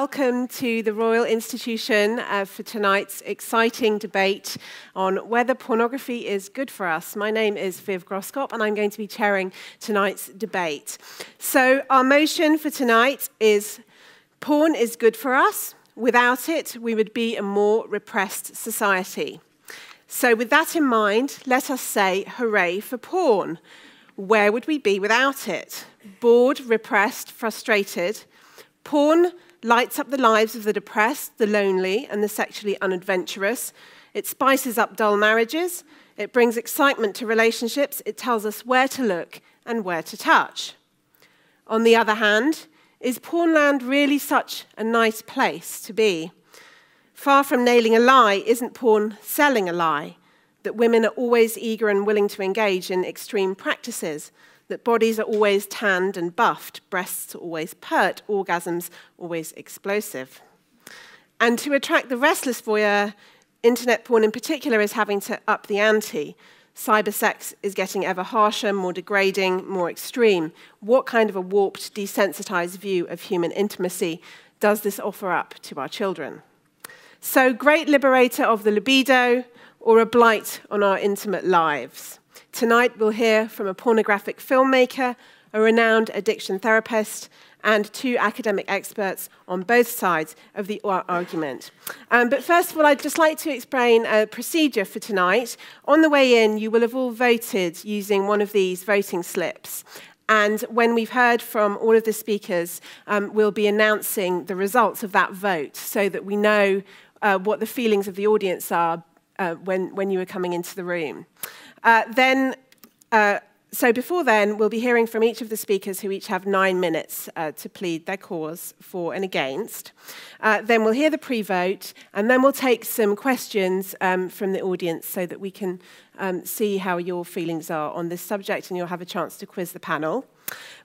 welcome to the Royal Institution for tonight's exciting debate on whether pornography is good for us. My name is Viv Groskop, and I'm going to be chairing tonight's debate. So our motion for tonight is porn is good for us. Without it, we would be a more repressed society. So with that in mind, let us say hooray for porn. Where would we be without it? Bored, repressed, frustrated. Porn lights up the lives of the depressed, the lonely, and the sexually unadventurous. It spices up dull marriages. It brings excitement to relationships. It tells us where to look and where to touch. On the other hand, is Pornland really such a nice place to be? Far from nailing a lie, isn't porn selling a lie? That women are always eager and willing to engage in extreme practices, that bodies are always tanned and buffed, breasts are always pert, orgasms always explosive. And to attract the restless voyeur, internet porn in particular is having to up the ante. Cybersex is getting ever harsher, more degrading, more extreme. What kind of a warped, desensitized view of human intimacy does this offer up to our children? So, great liberator of the libido, or a blight on our intimate lives? Tonight, we'll hear from a pornographic filmmaker, a renowned addiction therapist, and two academic experts on both sides of the argument. But first of all, I'd just like to explain a procedure for tonight. On the way in, you will have all voted using one of these voting slips. And when we've heard from all of the speakers, we'll be announcing the results of that vote so that we know what the feelings of the audience are when you were coming into the room. So before then, we'll be hearing from each of the speakers who each have 9 minutes to plead their cause for and against. Then we'll hear the pre-vote, and then we'll take some questions from the audience so that we can see how your feelings are on this subject, and you'll have a chance to quiz the panel.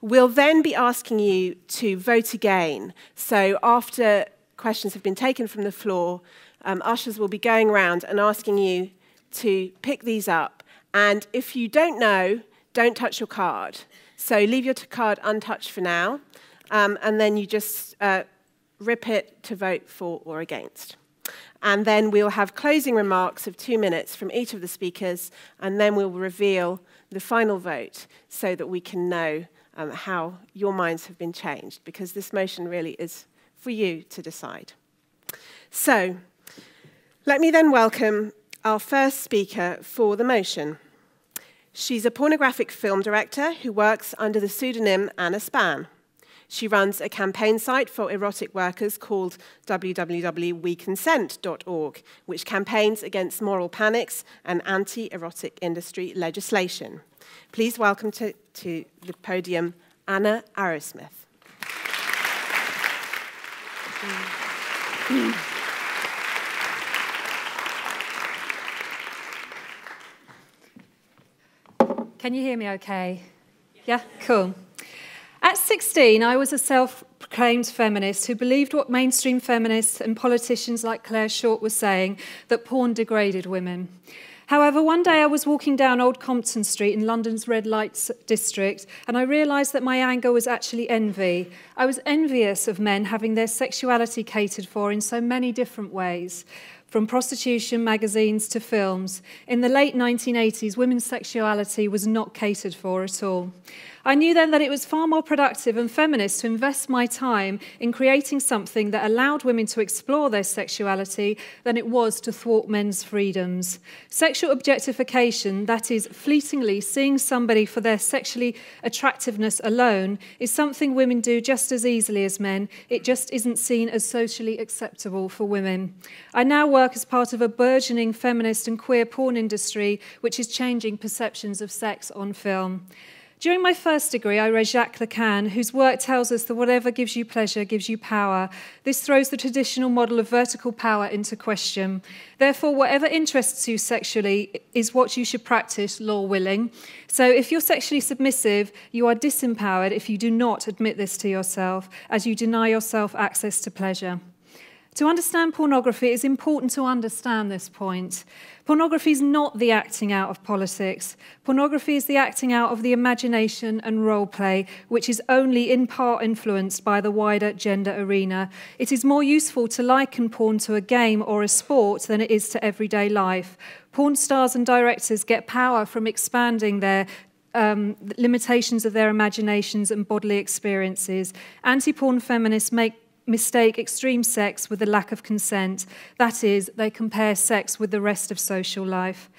We'll then be asking you to vote again. So after questions have been taken from the floor, ushers will be going around and asking you to pick these up. And if you don't know, don't touch your card. So leave your card untouched for now, and then you just rip it to vote for or against. And then we'll have closing remarks of 2 minutes from each of the speakers, and then we'll reveal the final vote so that we can know how your minds have been changed, because this motion really is for you to decide. So let me then welcome our first speaker for the motion. She's a pornographic film director who works under the pseudonym Anna Span. She runs a campaign site for erotic workers called www.weconsent.org, which campaigns against moral panics and anti-erotic industry legislation. Please welcome to the podium Anna Arrowsmith. Can you hear me okay? Yeah? Cool. At 16, I was a self-proclaimed feminist who believed what mainstream feminists and politicians like Claire Short were saying, that porn degraded women. However, one day I was walking down Old Compton Street in London's red light district, and I realised that my anger was actually envy. I was envious of men having their sexuality catered for in so many different ways, from prostitution magazines to films. In the late 1980s, women's sexuality was not catered for at all. I knew then that it was far more productive and feminist to invest my time in creating something that allowed women to explore their sexuality than it was to thwart men's freedoms. Sexual objectification, that is, fleetingly seeing somebody for their sexually attractiveness alone, is something women do just as easily as men. It just isn't seen as socially acceptable for women. I now work as part of a burgeoning feminist and queer porn industry, which is changing perceptions of sex on film. During my first degree, I read Jacques Lacan, whose work tells us that whatever gives you pleasure gives you power. This throws the traditional model of vertical power into question. Therefore, whatever interests you sexually is what you should practice, law willing. So if you're sexually submissive, you are disempowered if you do not admit this to yourself, as you deny yourself access to pleasure. To understand pornography, it is important to understand this point. Pornography is not the acting out of politics. Pornography is the acting out of the imagination and role play, which is only in part influenced by the wider gender arena. It is more useful to liken porn to a game or a sport than it is to everyday life. Porn stars and directors get power from expanding their limitations of their imaginations and bodily experiences. Anti-porn feminists mistake extreme sex with a lack of consent. That is, they compare sex with the rest of social life.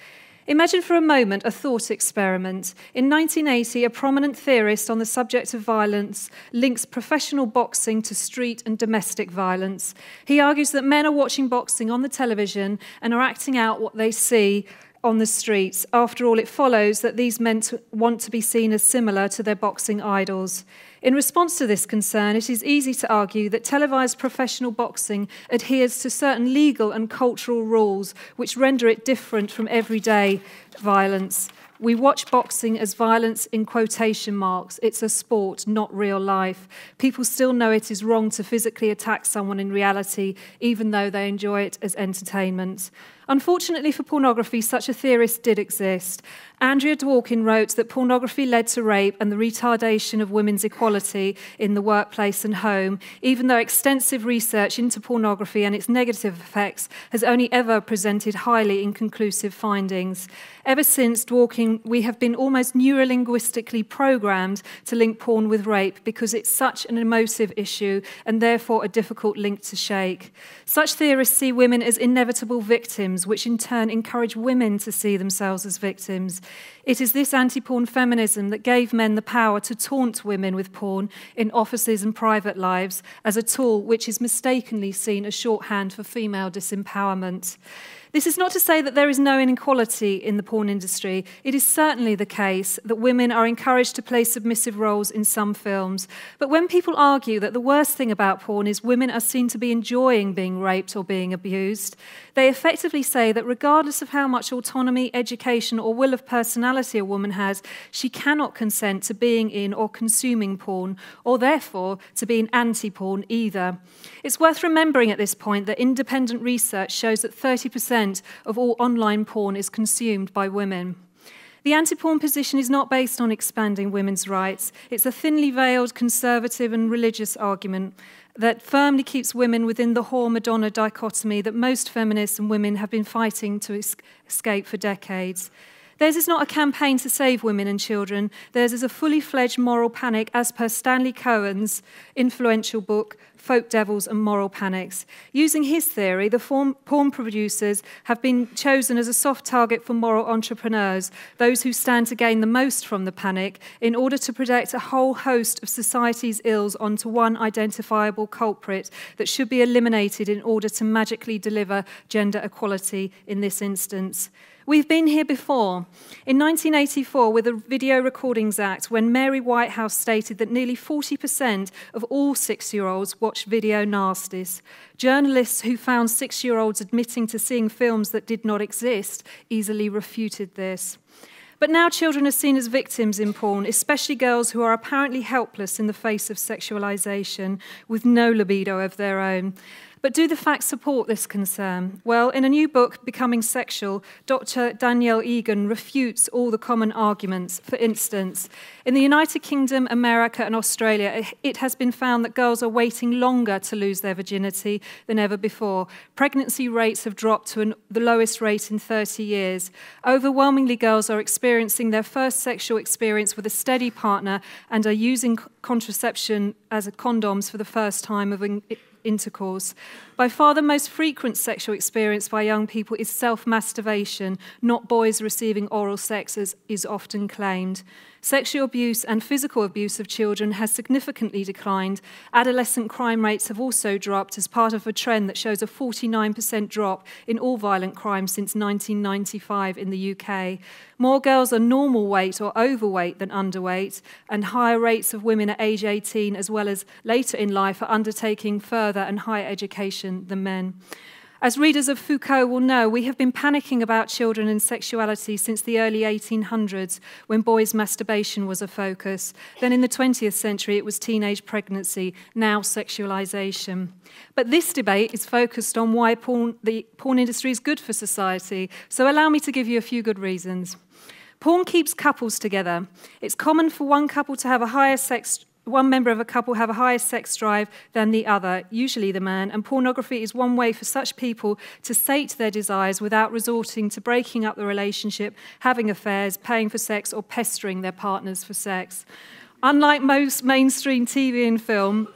Imagine for a moment a thought experiment. In 1980, a prominent theorist on the subject of violence links professional boxing to street and domestic violence. He argues that men are watching boxing on the television and are acting out what they see on the streets. After all, it follows that these men want to be seen as similar to their boxing idols. In response to this concern, it is easy to argue that televised professional boxing adheres to certain legal and cultural rules which render it different from everyday violence. We watch boxing as violence in quotation marks. It's a sport, not real life. People still know it is wrong to physically attack someone in reality, even though they enjoy it as entertainment. Unfortunately for pornography, such a theorist did exist. Andrea Dworkin wrote that pornography led to rape and the retardation of women's equality in the workplace and home, even though extensive research into pornography and its negative effects has only ever presented highly inconclusive findings. Ever since Dworkin, we have been almost neurolinguistically programmed to link porn with rape because it's such an emotive issue and therefore a difficult link to shake. Such theorists see women as inevitable victims, which in turn encourage women to see themselves as victims. It is this anti-porn feminism that gave men the power to taunt women with porn in offices and private lives as a tool which is mistakenly seen as shorthand for female disempowerment. This is not to say that there is no inequality in the porn industry. It is certainly the case that women are encouraged to play submissive roles in some films. But when people argue that the worst thing about porn is women are seen to be enjoying being raped or being abused, they effectively say that regardless of how much autonomy, education, or will of personality a woman has, she cannot consent to being in or consuming porn, or therefore to being anti-porn either. It's worth remembering at this point that independent research shows that 30% of all online porn is consumed by women. The anti-porn position is not based on expanding women's rights. It's a thinly veiled conservative and religious argument that firmly keeps women within the whore-Madonna dichotomy that most feminists and women have been fighting to escape for decades. Theirs is not a campaign to save women and children. Theirs is a fully fledged moral panic as per Stanley Cohen's influential book, Folk Devils and Moral Panics. Using his theory, the porn producers have been chosen as a soft target for moral entrepreneurs, those who stand to gain the most from the panic, in order to project a whole host of society's ills onto one identifiable culprit that should be eliminated in order to magically deliver gender equality in this instance. We've been here before. In 1984, with the Video Recordings Act, when Mary Whitehouse stated that nearly 40% of all 6-year-olds watched video nasties. Journalists who found 6-year-olds admitting to seeing films that did not exist easily refuted this. But now children are seen as victims in porn, especially girls who are apparently helpless in the face of sexualization, with no libido of their own. But do the facts support this concern? Well, in a new book, Becoming Sexual, Dr. Danielle Egan refutes all the common arguments. For instance, in the United Kingdom, America, and Australia, it has been found that girls are waiting longer to lose their virginity than ever before. Pregnancy rates have dropped to the lowest rate in 30 years. Overwhelmingly, girls are experiencing their first sexual experience with a steady partner and are using contraception as condoms for the first time of intercourse. By far the most frequent sexual experience by young people is self-masturbation, not boys receiving oral sex as is often claimed. Sexual abuse and physical abuse of children has significantly declined. Adolescent crime rates have also dropped as part of a trend that shows a 49% drop in all violent crimes since 1995 in the UK. More girls are normal weight or overweight than underweight, and higher rates of women at age 18 as well as later in life are undertaking further and higher education than men. As readers of Foucault will know, we have been panicking about children and sexuality since the early 1800s, when boys' masturbation was a focus. Then in the 20th century, it was teenage pregnancy, now sexualization. But this debate is focused on why the porn industry is good for society, so allow me to give you a few good reasons. Porn keeps couples together. It's common for one member of a couple have a higher sex drive than the other, usually the man, and pornography is one way for such people to sate their desires without resorting to breaking up the relationship, having affairs, paying for sex, or pestering their partners for sex. Unlike most mainstream TV and film,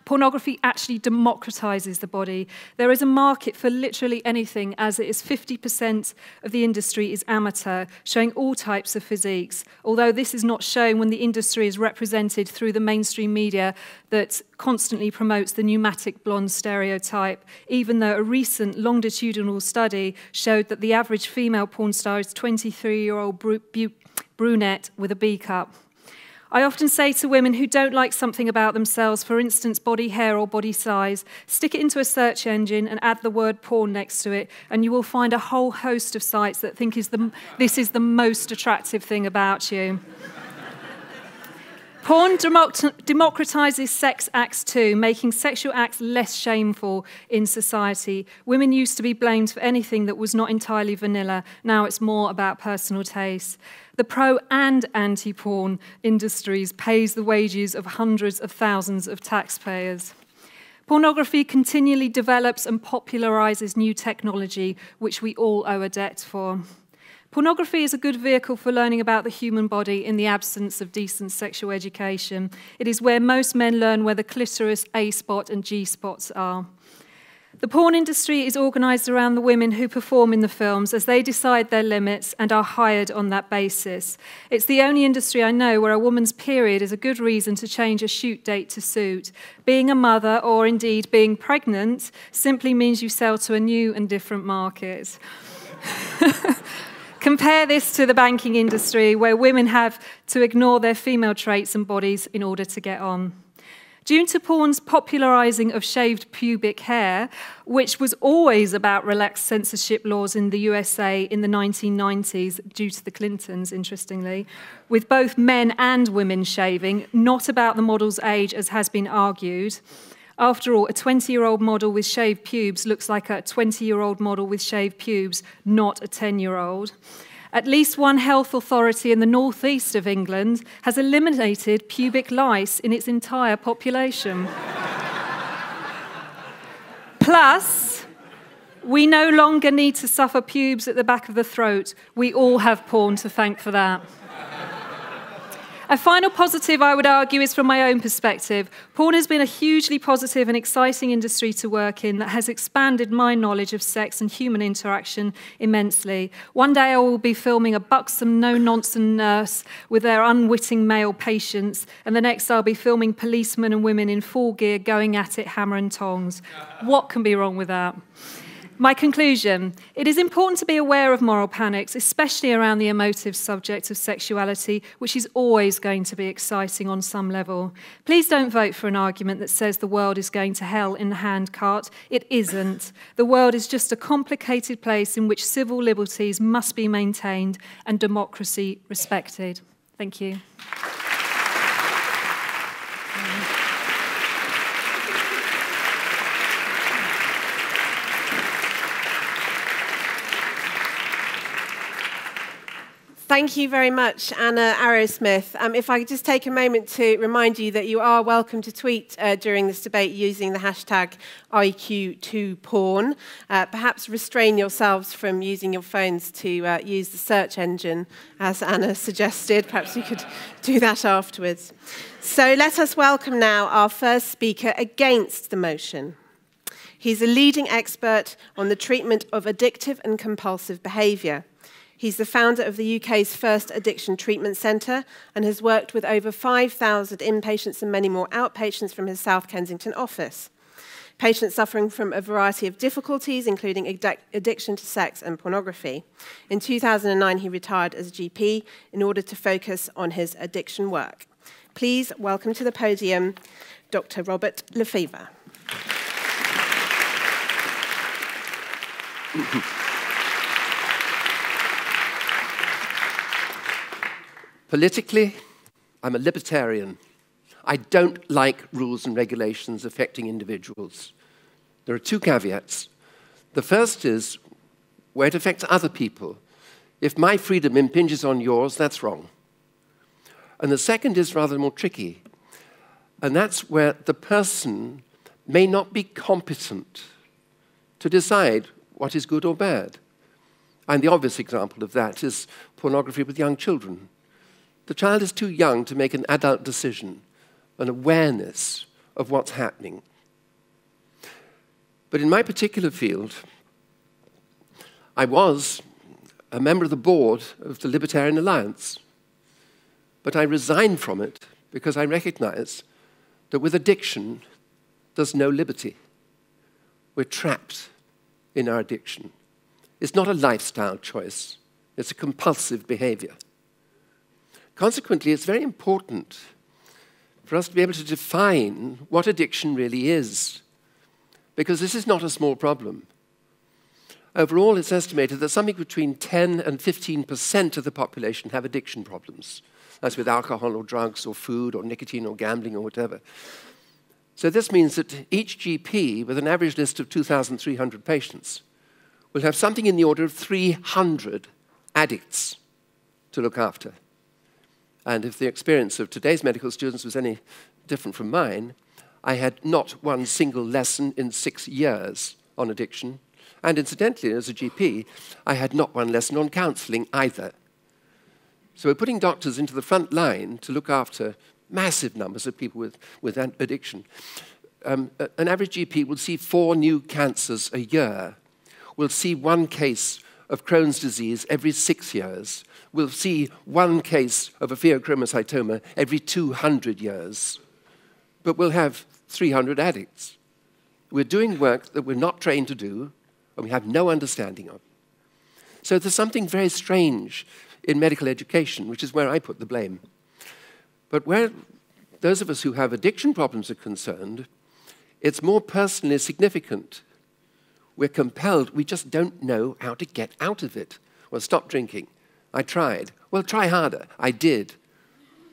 pornography actually democratizes the body. There is a market for literally anything, as it is 50% of the industry is amateur, showing all types of physiques, although this is not shown when the industry is represented through the mainstream media that constantly promotes the pneumatic blonde stereotype, even though a recent longitudinal study showed that the average female porn star is 23-year-old brunette with a B cup. I often say to women who don't like something about themselves, for instance, body hair or body size, stick it into a search engine and add the word porn next to it, and you will find a whole host of sites that think this is the most attractive thing about you. Porn democratizes sex acts too, making sexual acts less shameful in society. Women used to be blamed for anything that was not entirely vanilla. Now it's more about personal taste. The pro- and anti-porn industries pays the wages of hundreds of thousands of taxpayers. Pornography continually develops and popularizes new technology, which we all owe a debt for. Pornography is a good vehicle for learning about the human body in the absence of decent sexual education. It is where most men learn where the clitoris, A-spot, and G-spots are. The porn industry is organised around the women who perform in the films as they decide their limits and are hired on that basis. It's the only industry I know where a woman's period is a good reason to change a shoot date to suit. Being a mother, or indeed being pregnant, simply means you sell to a new and different market. Compare this to the banking industry, where women have to ignore their female traits and bodies in order to get on. Due to porn's popularising of shaved pubic hair, which was always about relaxed censorship laws in the USA in the 1990s, due to the Clintons, interestingly, with both men and women shaving, not about the model's age, as has been argued. After all, a 20-year-old model with shaved pubes looks like a 20-year-old model with shaved pubes, not a 10-year-old. At least one health authority in the northeast of England has eliminated pubic lice in its entire population. Plus, we no longer need to suffer pubes at the back of the throat. We all have porn to thank for that. A final positive, I would argue, is from my own perspective. Porn has been a hugely positive and exciting industry to work in that has expanded my knowledge of sex and human interaction immensely. One day I will be filming a buxom, no-nonsense nurse with their unwitting male patients, and the next I'll be filming policemen and women in full gear going at it hammer and tongs. What can be wrong with that? My conclusion: it is important to be aware of moral panics, especially around the emotive subject of sexuality, which is always going to be exciting on some level. Please don't vote for an argument that says the world is going to hell in the handcart. It isn't. The world is just a complicated place in which civil liberties must be maintained and democracy respected. Thank you. Thank you very much, Anna Arrowsmith. If I could just take a moment to remind you that you are welcome to tweet during this debate using the hashtag IQ2Porn. Perhaps restrain yourselves from using your phones to use the search engine, as Anna suggested. Perhaps you could do that afterwards. So let us welcome now our first speaker against the motion. He's a leading expert on the treatment of addictive and compulsive behaviour. He's the founder of the UK's first addiction treatment centre and has worked with over 5,000 inpatients and many more outpatients from his South Kensington office. Patients suffering from a variety of difficulties, including addiction to sex and pornography. In 2009, he retired as a GP in order to focus on his addiction work. Please welcome to the podium Dr. Robert Lefever. Politically, I'm a libertarian. I don't like rules and regulations affecting individuals. There are two caveats. The first is where it affects other people. If my freedom impinges on yours, that's wrong. And the second is rather more tricky. And that's where the person may not be competent to decide what is good or bad. And the obvious example of that is pornography with young children. The child is too young to make an adult decision, an awareness of what's happening. But in my particular field, I was a member of the board of the Libertarian Alliance. But I resigned from it because I recognize that with addiction, there's no liberty. We're trapped in our addiction. It's not a lifestyle choice. It's a compulsive behavior. Consequently, it's very important for us to be able to define what addiction really is, because this is not a small problem. Overall, it's estimated that something between 10 and 15% of the population have addiction problems. That's with alcohol or drugs or food or nicotine or gambling or whatever. So this means that each GP, with an average list of 2,300 patients, will have something in the order of 300 addicts to look after. And if the experience of today's medical students was any different from mine, I had not one single lesson in 6 years on addiction. And incidentally, as a GP, I had not one lesson on counselling either. So we're putting doctors into the front line to look after massive numbers of people with addiction. An average GP will see 4 new cancers a year, will see 1 case of Crohn's disease every 6 years, will see 1 case of a pheochromocytoma every 200 years, but we'll have 300 addicts. We're doing work that we're not trained to do, and we have no understanding of. So there's something very strange in medical education, which is where I put the blame. But where those of us who have addiction problems are concerned, it's more personally significant. We're compelled, we just don't know how to get out of it. Well, stop drinking. I tried. Well, try harder. I did.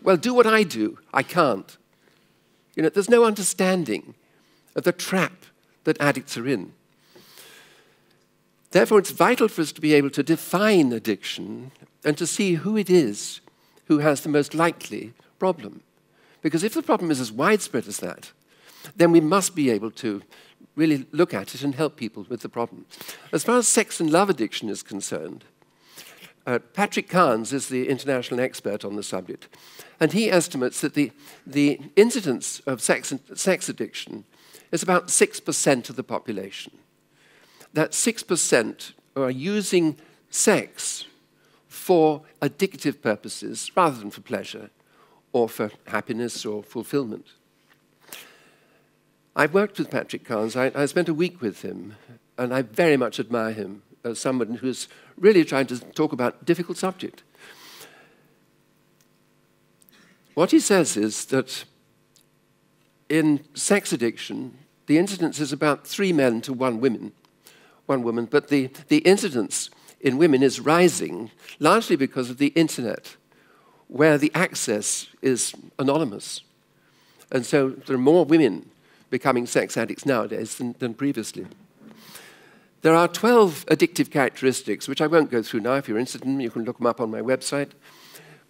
Well, do what I do. I can't. You know, there's no understanding of the trap that addicts are in. Therefore, it's vital for us to be able to define addiction and to see who it is who has the most likely problem. Because if the problem is as widespread as that, then we must be able to really look at it and help people with the problem. As far as sex and love addiction is concerned, Patrick Carnes is the international expert on the subject, and he estimates that the incidence of sex addiction is about 6% of the population. That 6% are using sex for addictive purposes rather than for pleasure or for happiness or fulfillment. I've worked with Patrick Carnes. I spent a week with him, and I very much admire him as someone who's really trying to talk about a difficult subject. What he says is that in sex addiction, the incidence is about 3 men to 1 woman, but the incidence in women is rising largely because of the internet, where the access is anonymous. And so there are more women becoming sex addicts nowadays than previously. There are 12 addictive characteristics, which I won't go through now. If you're interested in them, you can look them up on my website.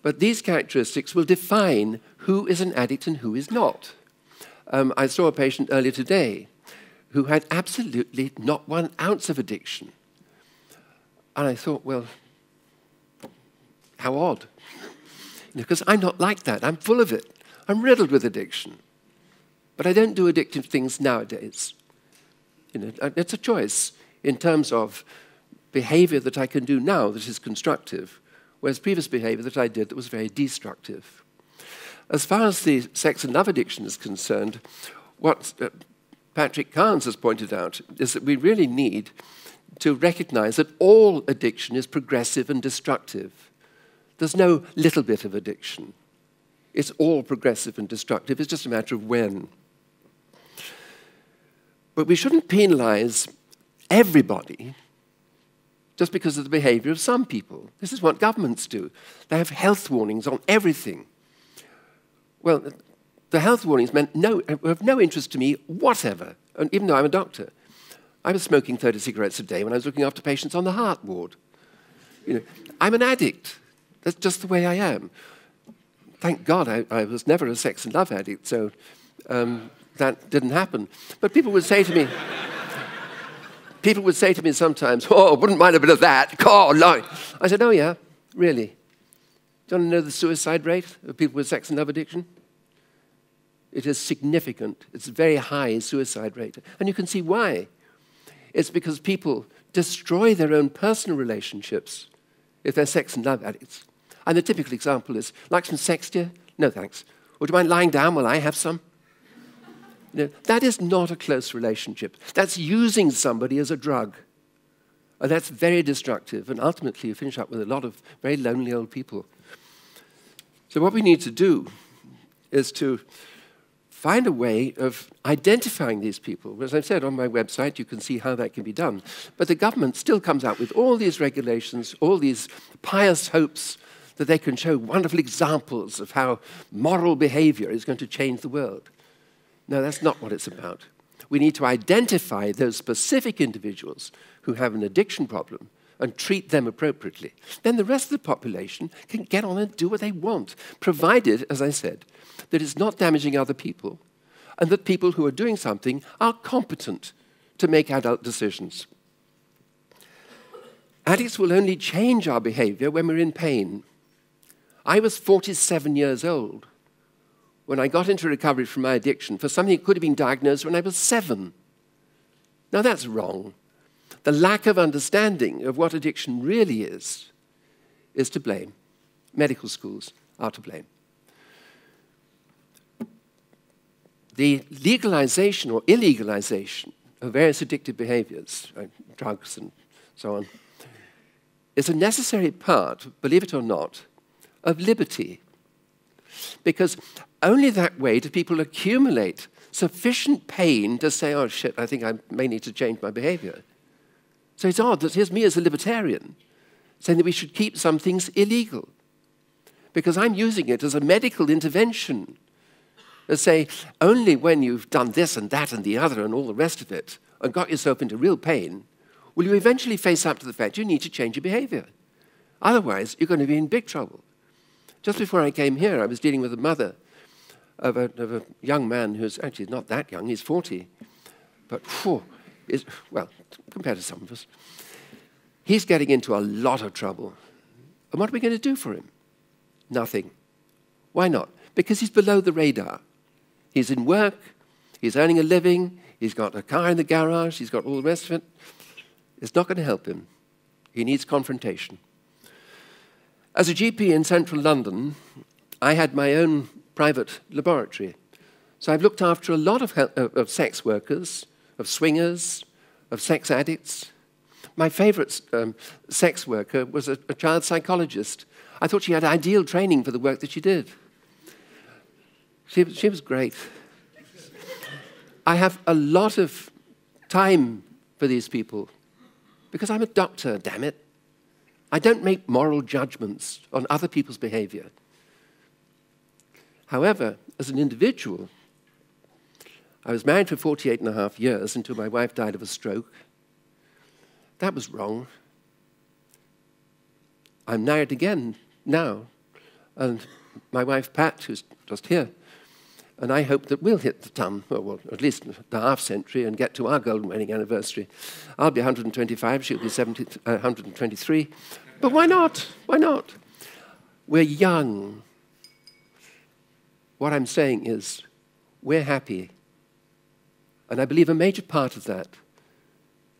But these characteristics will define who is an addict and who is not. I saw a patient earlier today who had absolutely not 1 ounce of addiction. And I thought, well, how odd. Because I'm not like that. I'm full of it. I'm riddled with addiction. But I don't do addictive things nowadays. You know, it's a choice in terms of behavior that I can do now that is constructive, whereas previous behavior that I did that was very destructive. As far as the sex and love addiction is concerned, what Patrick Carnes has pointed out is that we really need to recognize that all addiction is progressive and destructive. There's no little bit of addiction. It's all progressive and destructive. It's just a matter of when. But we shouldn't penalize everybody just because of the behavior of some people. This is what governments do. They have health warnings on everything. Well, the health warnings have no interest to me whatever, and even though I'm a doctor. I was smoking 30 cigarettes a day when I was looking after patients on the heart ward. You know, I'm an addict. That's just the way I am. Thank God I was never a sex and love addict, so that didn't happen. But people would say to me, sometimes, oh, wouldn't mind a bit of that. God, no. I said, oh yeah, really? Do you want to know the suicide rate of people with sex and love addiction? It is significant. It's a very high suicide rate. And you can see why. It's because people destroy their own personal relationships if they're sex and love addicts. And the typical example is, like some sex, dear? No, thanks. Would you mind lying down while I have some? You know, that is not a close relationship. That's using somebody as a drug. And that's very destructive. And ultimately, you finish up with a lot of very lonely old people. So what we need to do is to find a way of identifying these people. As I've said on my website, you can see how that can be done. But the government still comes out with all these regulations, all these pious hopes that they can show wonderful examples of how moral behavior is going to change the world. No, that's not what it's about. We need to identify those specific individuals who have an addiction problem and treat them appropriately. Then the rest of the population can get on and do what they want, provided, as I said, that it's not damaging other people and that people who are doing something are competent to make adult decisions. Addicts will only change our behavior when we're in pain. I was 47 years old when I got into recovery from my addiction for something that could have been diagnosed when I was 7. Now that's wrong. The lack of understanding of what addiction really is to blame. Medical schools are to blame. The legalization or illegalization of various addictive behaviors, like drugs and so on, is a necessary part, believe it or not, of liberty. Because only that way do people accumulate sufficient pain to say, oh shit, I think I may need to change my behavior. So it's odd that here's me as a libertarian saying that we should keep some things illegal. Because I'm using it as a medical intervention. To say, only when you've done this and that and the other and all the rest of it and got yourself into real pain, will you eventually face up to the fact you need to change your behavior. Otherwise, you're going to be in big trouble. Just before I came here, I was dealing with a mother of a young man who's actually not that young, he's 40. But, well, compared to some of us, he's getting into a lot of trouble. And what are we going to do for him? Nothing. Why not? Because he's below the radar. He's in work, he's earning a living, he's got a car in the garage, he's got all the rest of it. It's not going to help him. He needs confrontation. As a GP in central London, I had my own private laboratory. So I've looked after a lot of sex workers, of swingers, of sex addicts. My favorite sex worker was a child psychologist. I thought she had ideal training for the work that she did. She was great. I have a lot of time for these people because I'm a doctor, damn it. I don't make moral judgments on other people's behavior. However, as an individual, I was married for 48.5 years until my wife died of a stroke. That was wrong. I'm married again now, and my wife Pat, who's just here, and I hope that we'll hit the ton, well, at least the half century, and get to our golden wedding anniversary. I'll be 125, she'll be 123. But why not? Why not? We're young. What I'm saying is, we're happy. And I believe a major part of that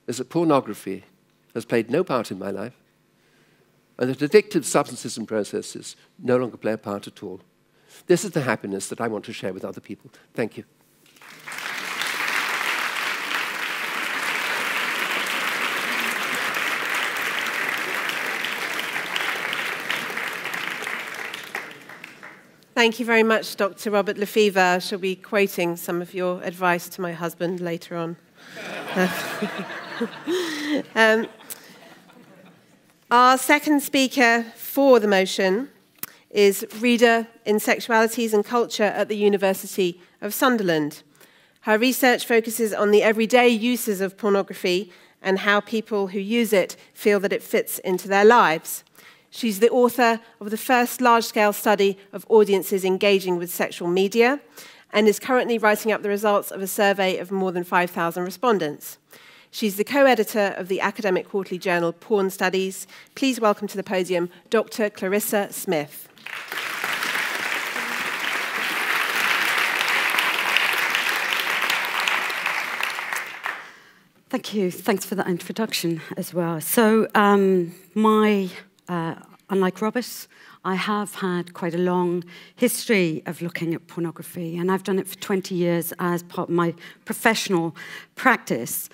is that pornography has played no part in my life, and that addictive substances and processes no longer play a part at all. This is the happiness that I want to share with other people. Thank you. Thank you very much, Dr. Robert Lefever. I shall be quoting some of your advice to my husband later on. Our second speaker for the motion is Reader in Sexualities and Culture at the University of Sunderland. Her research focuses on the everyday uses of pornography and how people who use it feel that it fits into their lives. She's the author of the first large-scale study of audiences engaging with sexual media and is currently writing up the results of a survey of more than 5,000 respondents. She's the co-editor of the academic quarterly journal Porn Studies. Please welcome to the podium Dr. Clarissa Smith. Thank you. Thanks for that introduction as well. So, unlike Robert, I have had quite a long history of looking at pornography, and I've done it for 20 years as part of my professional practice.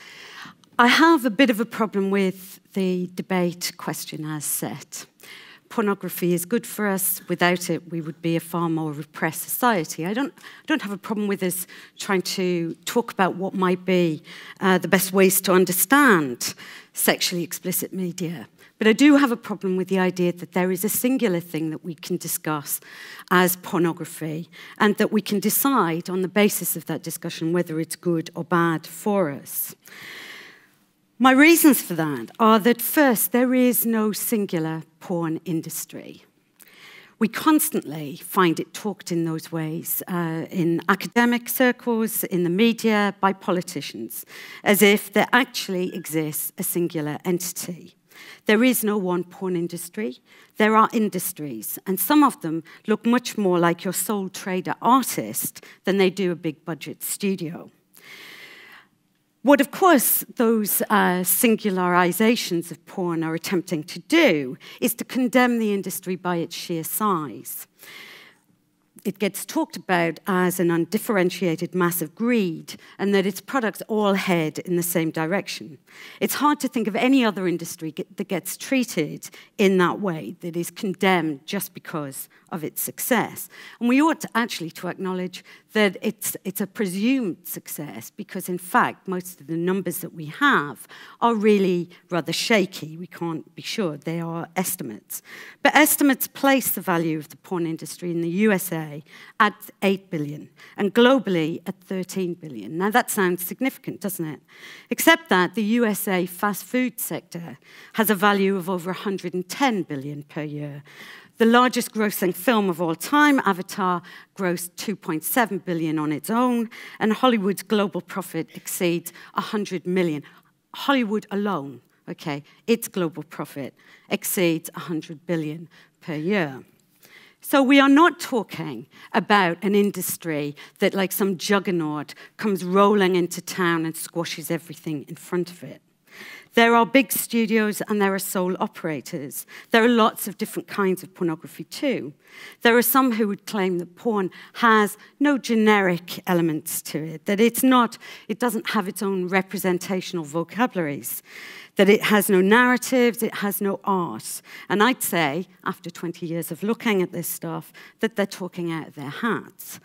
I have a bit of a problem with the debate question as set. Pornography is good for us. Without it, we would be a far more repressed society. I don't have a problem with us trying to talk about what might be the best ways to understand sexually explicit media. But I do have a problem with the idea that there is a singular thing that we can discuss as pornography and that we can decide on the basis of that discussion whether it's good or bad for us. My reasons for that are that, first, there is no singular porn industry. We constantly find it talked in those ways, in academic circles, in the media, by politicians, as if there actually exists a singular entity. There is no one porn industry. There are industries, and some of them look much more like your sole trader artist than they do a big budget studio. What, of course, those singularizations of porn are attempting to do is to condemn the industry by its sheer size. It gets talked about as an undifferentiated mass of greed and that its products all head in the same direction. It's hard to think of any other industry that gets treated in that way, that is condemned just because of its success. And we ought actually to acknowledge that it's a presumed success because, in fact, most of the numbers that we have are really rather shaky. We can't be sure. They are estimates. But estimates place the value of the porn industry in the USA at 8 billion and globally at 13 billion. Now, that sounds significant, doesn't it? Except that the USA fast food sector has a value of over 110 billion per year. The largest grossing film of all time, Avatar, grossed 2.7 billion on its own, and Hollywood's global profit exceeds 100 million. Hollywood alone, okay, its global profit exceeds 100 billion per year. So we are not talking about an industry that, like some juggernaut, comes rolling into town and squashes everything in front of it. There are big studios and there are sole operators. There are lots of different kinds of pornography too. There are some who would claim that porn has no generic elements to it, that it doesn't have its own representational vocabularies, that it has no narratives, it has no art. And I'd say, after 20 years of looking at this stuff, that they're talking out of their hats.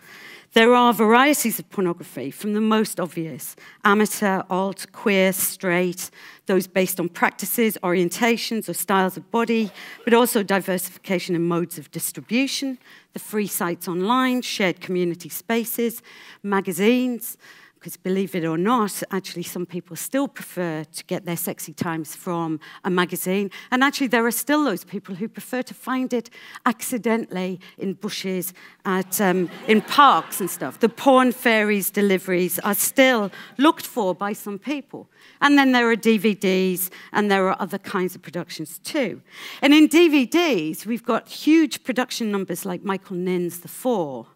There are varieties of pornography, from the most obvious, amateur, alt, queer, straight, those based on practices, orientations, or styles of body, but also diversification in modes of distribution, the free sites online, shared community spaces, magazines, because believe it or not, actually some people still prefer to get their sexy times from a magazine. And actually there are still those people who prefer to find it accidentally in bushes, in parks and stuff. The porn fairies deliveries are still looked for by some people. And then there are DVDs and there are other kinds of productions too. And in DVDs, we've got huge production numbers like Michael Nin's The Four,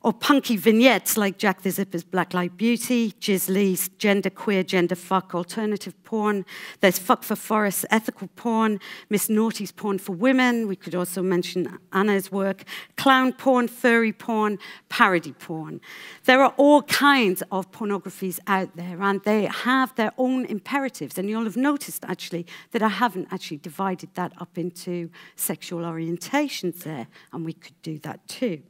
or punky vignettes like Jack the Zipper's Blacklight Beauty, Jiz Lee's genderqueer, genderfuck alternative porn. There's Fuck for Forest ethical porn, Miss Naughty's porn for women. We could also mention Anna's work. Clown porn, furry porn, parody porn. There are all kinds of pornographies out there, and they have their own imperatives. And you'll have noticed, actually, that I haven't actually divided that up into sexual orientations there, and we could do that too.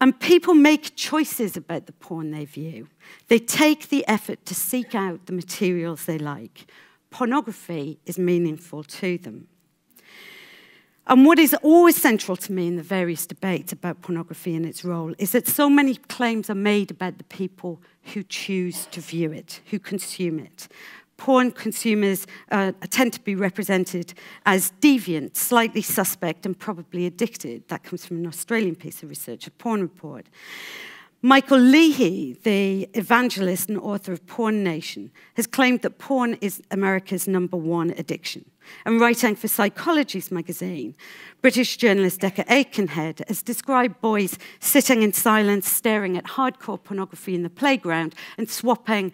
And people make choices about the porn they view. They take the effort to seek out the materials they like. pornography is meaningful to them. And what is always central to me in the various debates about pornography and its role is that so many claims are made about the people who choose to view it, who consume it. Porn consumers tend to be represented as deviant, slightly suspect, and probably addicted. That comes from an Australian piece of research, a Porn Report. Michael Leahy, the evangelist and author of Porn Nation, has claimed that porn is America's #1 addiction. And writing for Psychology's magazine, British journalist Decca Aikenhead has described boys sitting in silence, staring at hardcore pornography in the playground and swapping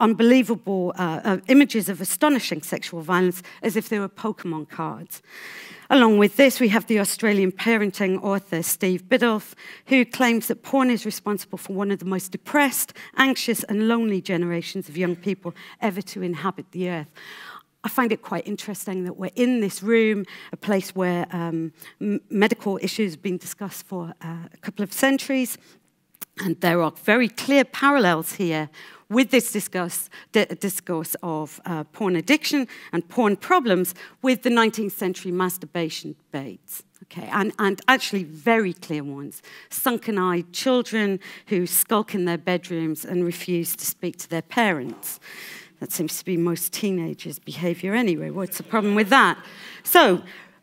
unbelievable images of astonishing sexual violence as if they were Pokemon cards. Along with this, we have the Australian parenting author Steve Biddulph, who claims that porn is responsible for one of the most depressed, anxious, and lonely generations of young people ever to inhabit the earth. I find it quite interesting that we're in this room, a place where medical issues have been discussed for a couple of centuries, and there are very clear parallels here with this discourse of porn addiction and porn problems with the 19th century masturbation debates. Okay, and actually very clear ones. Sunken-eyed children who skulk in their bedrooms and refuse to speak to their parents. That seems to be most teenagers' behavior anyway. What's the problem with that? So,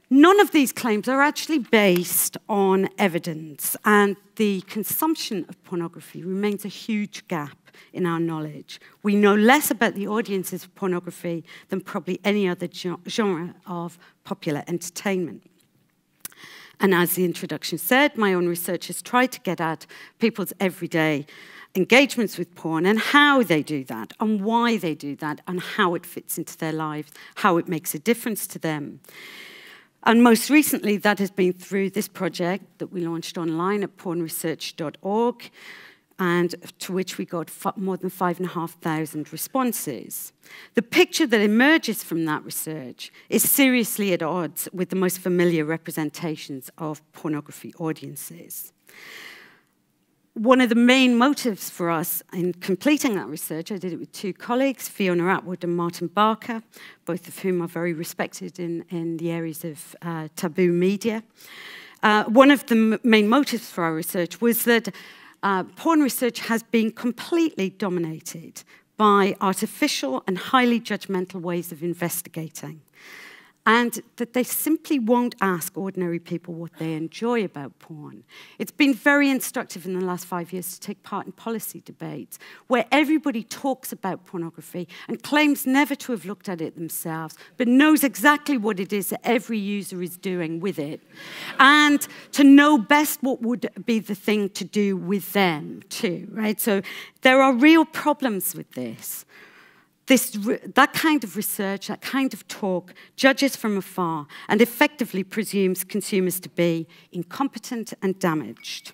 none of these claims are actually based on evidence, and the consumption of pornography remains a huge gap in our knowledge. We know less about the audiences of pornography than probably any other genre of popular entertainment. And as the introduction said, my own research has tried to get at people's everyday engagements with porn and how they do that, and why they do that, and how it fits into their lives, how it makes a difference to them. And most recently, that has been through this project that we launched online at pornresearch.org, and to which we got more than 5,500 responses. The picture that emerges from that research is seriously at odds with the most familiar representations of pornography audiences. One of the main motives for us in completing that research, I did it with two colleagues, Fiona Atwood and Martin Barker, both of whom are very respected in the areas of taboo media. One of the main motives for our research was that porn research has been completely dominated by artificial and highly judgmental ways of investigating, and that they simply won't ask ordinary people what they enjoy about porn. It's been very instructive in the last 5 years to take part in policy debates where everybody talks about pornography and claims never to have looked at it themselves, but knows exactly what it is that every user is doing with it, and to know best what would be the thing to do with them too, right? So there are real problems with this. That kind of research, that kind of talk, judges from afar and effectively presumes consumers to be incompetent and damaged.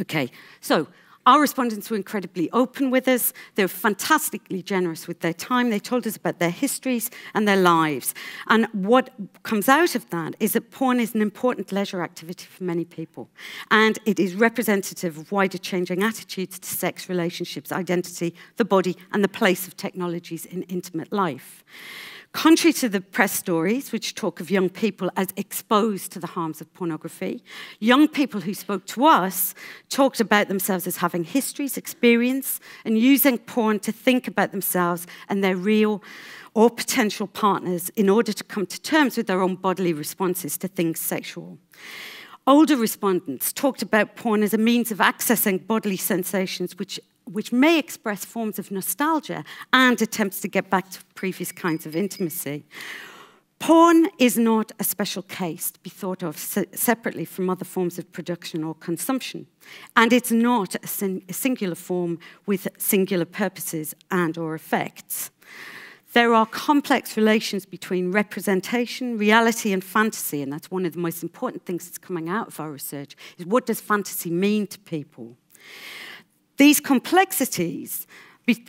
Okay, so our respondents were incredibly open with us. They were fantastically generous with their time. They told us about their histories and their lives. And what comes out of that is that porn is an important leisure activity for many people. And it is representative of wider changing attitudes to sex, relationships, identity, the body, and the place of technologies in intimate life. Contrary to the press stories, which talk of young people as exposed to the harms of pornography, young people who spoke to us talked about themselves as having histories, experience, and using porn to think about themselves and their real or potential partners in order to come to terms with their own bodily responses to things sexual. Older respondents talked about porn as a means of accessing bodily sensations which may express forms of nostalgia and attempts to get back to previous kinds of intimacy. Porn is not a special case to be thought of separately from other forms of production or consumption, and it's not a singular form with singular purposes and or effects. There are complex relations between representation, reality, and fantasy, and that's one of the most important things that's coming out of our research, is what does fantasy mean to people? These complexities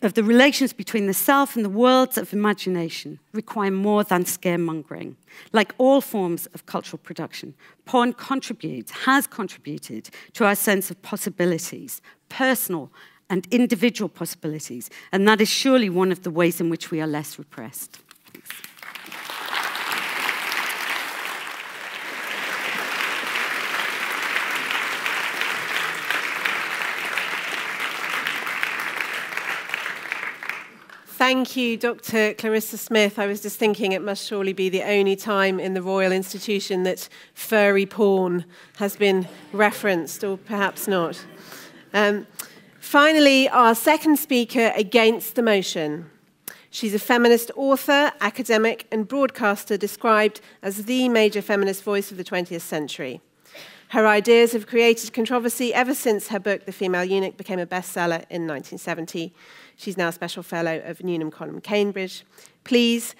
of the relations between the self and the worlds of imagination require more than scaremongering. Like all forms of cultural production, porn has contributed to our sense of possibilities, personal and individual possibilities. And that is surely one of the ways in which we are less repressed. Thanks. Thank you, Dr. Clarissa Smith. I was just thinking it must surely be the only time in the Royal Institution that furry porn has been referenced, or perhaps not. Finally, our second speaker against the motion. She's a feminist author, academic, and broadcaster described as the major feminist voice of the 20th century. Her ideas have created controversy ever since her book, The Female Eunuch, became a bestseller in 1970. She's now a Special Fellow of Newnham College, Cambridge. Please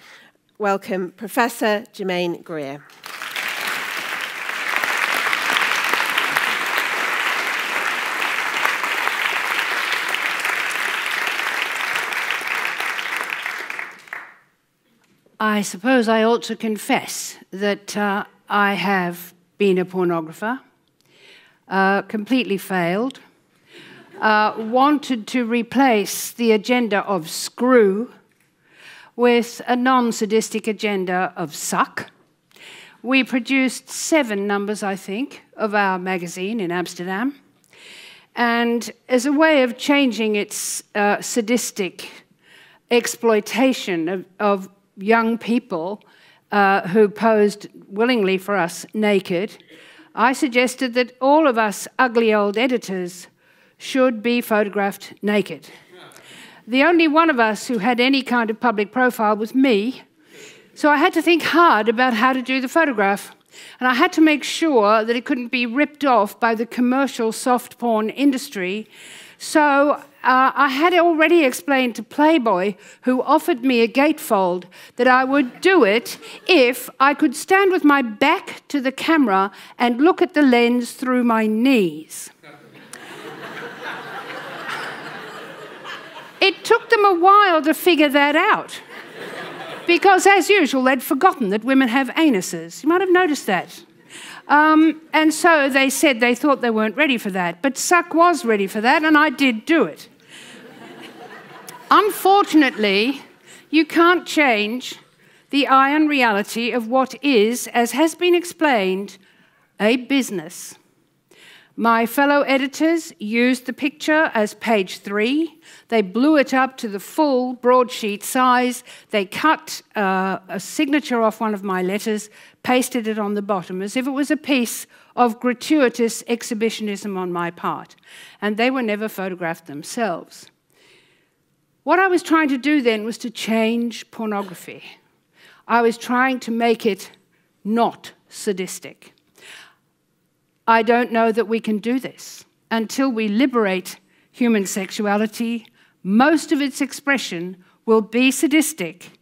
welcome Professor Germaine Greer. I suppose I ought to confess that I have been a pornographer, completely failed, wanted to replace the agenda of screw with a non-sadistic agenda of suck. We produced 7 numbers, I think, of our magazine in Amsterdam. And as a way of changing its sadistic exploitation of young people who posed willingly for us naked, I suggested that all of us ugly old editors should be photographed naked. The only one of us who had any kind of public profile was me, so I had to think hard about how to do the photograph. And I had to make sure that it couldn't be ripped off by the commercial soft porn industry. So I had already explained to Playboy, who offered me a gatefold, that I would do it if I could stand with my back to the camera and look at the lens through my knees. It took them a while to figure that out, because as usual, they'd forgotten that women have anuses. You might have noticed that. And so they said they thought they weren't ready for that. But Suck was ready for that, and I did do it. Unfortunately, you can't change the iron reality of what is, as has been explained, a business. My fellow editors used the picture as page 3. They blew it up to the full broadsheet size. They cut a signature off one of my letters, pasted it on the bottom, as if it was a piece of gratuitous exhibitionism on my part. And they were never photographed themselves. What I was trying to do then was to change pornography. I was trying to make it not sadistic. I don't know that we can do this. Until we liberate human sexuality, most of its expression will be sadistic.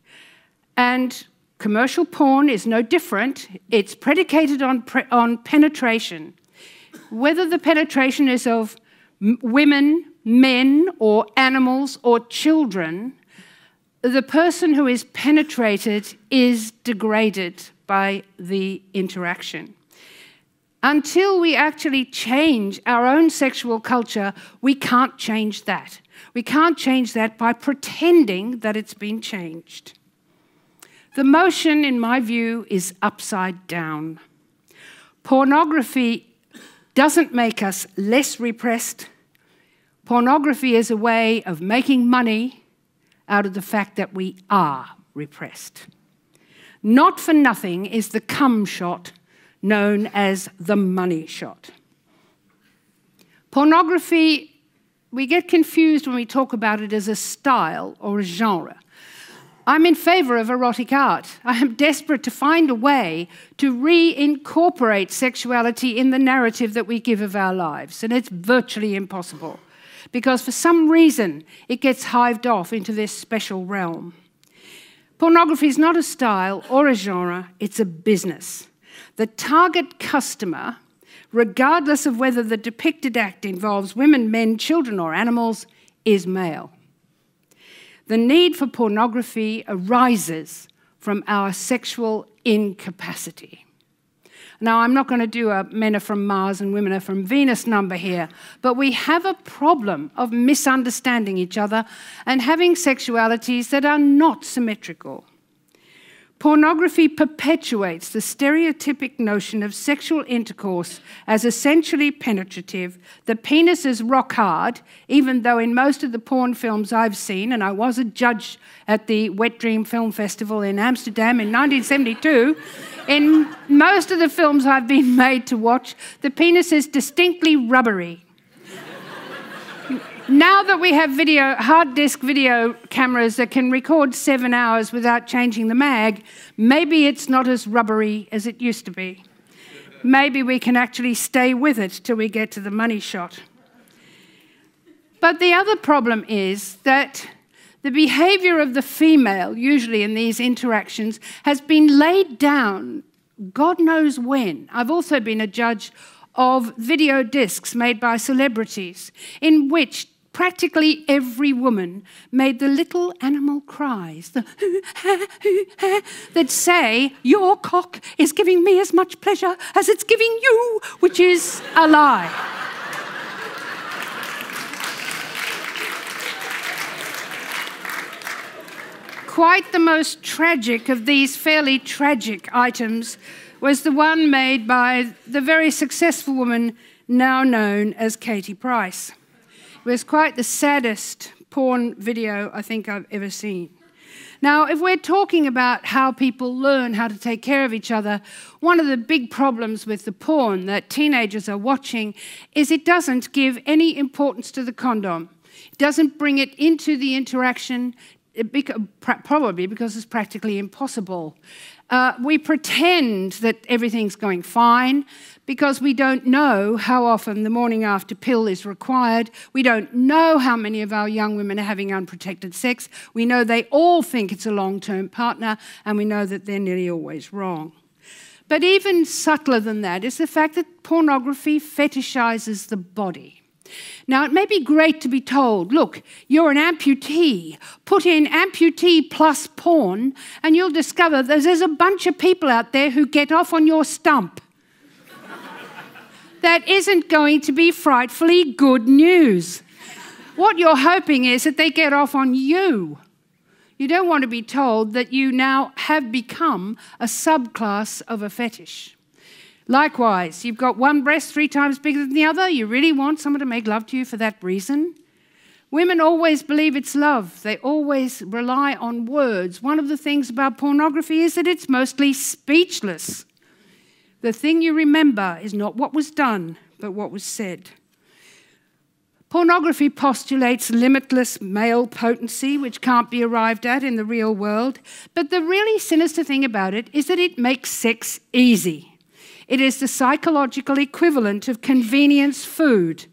And commercial porn is no different. It's predicated on penetration. Whether the penetration is of women, men, or animals, or children, the person who is penetrated is degraded by the interaction. Until we actually change our own sexual culture, we can't change that. We can't change that by pretending that it's been changed. The motion, in my view, is upside down. Pornography doesn't make us less repressed. Pornography is a way of making money out of the fact that we are repressed. Not for nothing is the cum shot known as the money shot. Pornography, we get confused when we talk about it as a style or a genre. I'm in favour of erotic art. I am desperate to find a way to reincorporate sexuality in the narrative that we give of our lives, and it's virtually impossible, because for some reason it gets hived off into this special realm. Pornography is not a style or a genre, it's a business. The target customer, regardless of whether the depicted act involves women, men, children, or animals, is male. The need for pornography arises from our sexual incapacity. Now, I'm not going to do a men are from Mars and women are from Venus number here, but we have a problem of misunderstanding each other and having sexualities that are not symmetrical. Pornography perpetuates the stereotypic notion of sexual intercourse as essentially penetrative. The penis is rock hard, even though in most of the porn films I've seen, and I was a judge at the Wet Dream Film Festival in Amsterdam in 1972, in most of the films I've been made to watch, the penis is distinctly rubbery. Now that we have hard disk video cameras that can record 7 hours without changing the mag, maybe it's not as rubbery as it used to be. Maybe we can actually stay with it till we get to the money shot. But the other problem is that the behavior of the female, usually in these interactions, has been laid down God knows when. I've also been a judge of video discs made by celebrities in which practically every woman made the little animal cries that say, your cock is giving me as much pleasure as it's giving you, which is a lie. Quite the most tragic of these fairly tragic items was the one made by the very successful woman now known as Katie Price. It was quite the saddest porn video I think I've ever seen. Now, if we're talking about how people learn how to take care of each other, one of the big problems with the porn that teenagers are watching is it doesn't give any importance to the condom. It doesn't bring it into the interaction, probably because it's practically impossible. We pretend that everything's going fine because we don't know how often the morning after pill is required. We don't know how many of our young women are having unprotected sex. We know they all think it's a long-term partner, and we know that they're nearly always wrong. But even subtler than that is the fact that pornography fetishizes the body. Now, it may be great to be told, look, you're an amputee. Put in amputee plus porn, and you'll discover that there's a bunch of people out there who get off on your stump. That isn't going to be frightfully good news. What you're hoping is that they get off on you. You don't want to be told that you now have become a subclass of a fetish. Likewise, you've got one breast 3 times bigger than the other. You really want someone to make love to you for that reason? Women always believe it's love. They always rely on words. One of the things about pornography is that it's mostly speechless. The thing you remember is not what was done, but what was said. Pornography postulates limitless male potency, which can't be arrived at in the real world. But the really sinister thing about it is that it makes sex easy. It is the psychological equivalent of convenience food.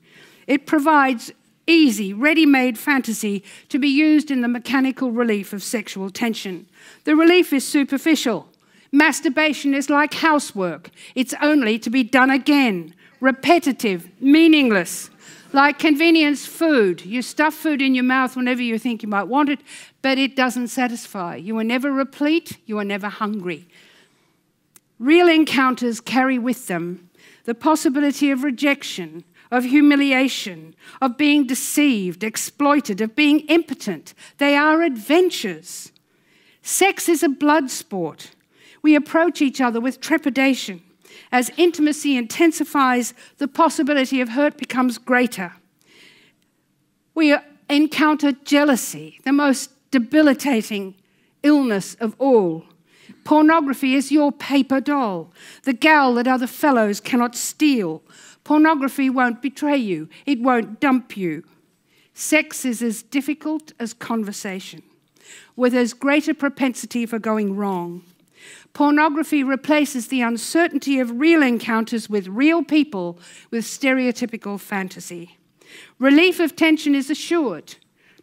It provides easy, ready-made fantasy to be used in the mechanical relief of sexual tension. The relief is superficial. Masturbation is like housework. It's only to be done again. Repetitive, meaningless. Like convenience food. You stuff food in your mouth whenever you think you might want it, but it doesn't satisfy. You are never replete, you are never hungry. Real encounters carry with them the possibility of rejection, of humiliation, of being deceived, exploited, of being impotent. They are adventures. Sex is a blood sport. We approach each other with trepidation. As intimacy intensifies, the possibility of hurt becomes greater. We encounter jealousy, the most debilitating illness of all. Pornography is your paper doll, the gal that other fellows cannot steal. Pornography won't betray you. It won't dump you. Sex is as difficult as conversation, with as great a propensity for going wrong. Pornography replaces the uncertainty of real encounters with real people with stereotypical fantasy. Relief of tension is assured,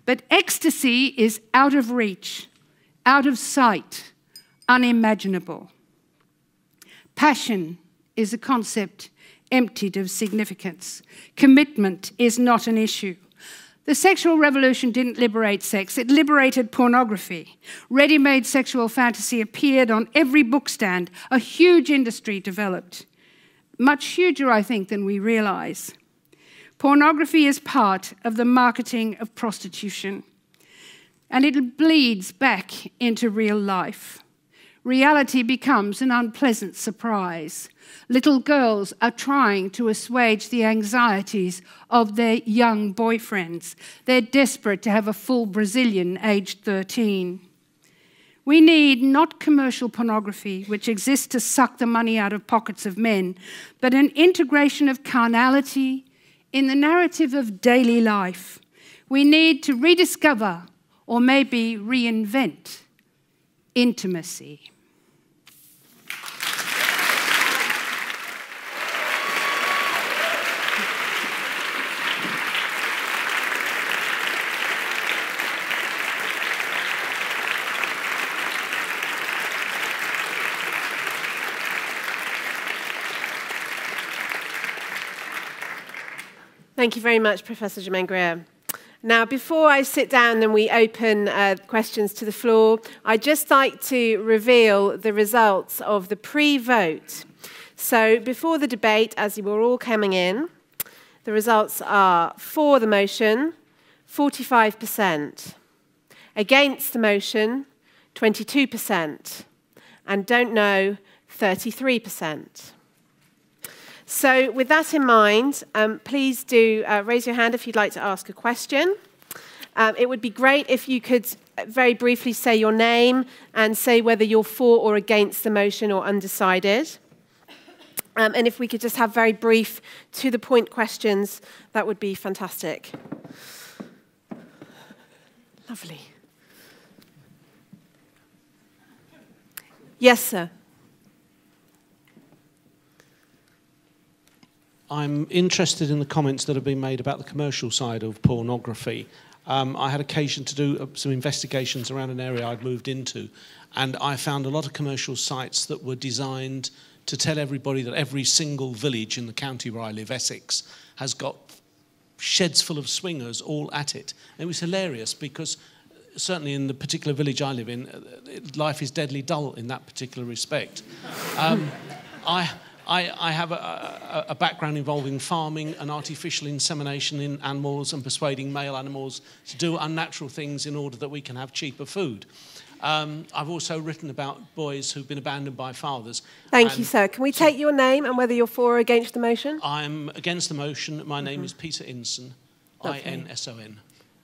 but ecstasy is out of reach, out of sight, unimaginable. Passion is a concept emptied of significance. Commitment is not an issue. The sexual revolution didn't liberate sex, it liberated pornography. Ready-made sexual fantasy appeared on every bookstand. A huge industry developed. much huger, I think, than we realize. Pornography is part of the marketing of prostitution, and it bleeds back into real life. Reality becomes an unpleasant surprise. Little girls are trying to assuage the anxieties of their young boyfriends. They're desperate to have a full Brazilian aged 13. We need not commercial pornography, which exists to suck the money out of pockets of men, but an integration of carnality in the narrative of daily life. We need to rediscover, or maybe reinvent, intimacy. Thank you very much, Professor Germaine Greer. Now, before I sit down and we open questions to the floor, I'd just like to reveal the results of the pre-vote. So before the debate, as you were all coming in, the results are for the motion, 45%, against the motion, 22%, and don't know, 33%. So with that in mind, please do raise your hand if you'd like to ask a question. It would be great if you could very briefly say your name and say whether you're for or against the motion or undecided. And if we could just have very brief, to-the-point questions, that would be fantastic. Lovely. Yes, sir. I'm interested in the comments that have been made about the commercial side of pornography. I had occasion to do some investigations around an area I'd moved into, and I found a lot of commercial sites that were designed to tell everybody that every single village in the county where I live, Essex, has got sheds full of swingers all at it. And it was hilarious because certainly in the particular village I live in, life is deadly dull in that particular respect. I have a background involving farming and artificial insemination in animals and persuading male animals to do unnatural things in order that we can have cheaper food. I've also written about boys who've been abandoned by fathers. Thank you, sir. Can we take your name and whether you're for or against the motion? I'm against the motion. My name is Peter Inson, I-N-S-O-N.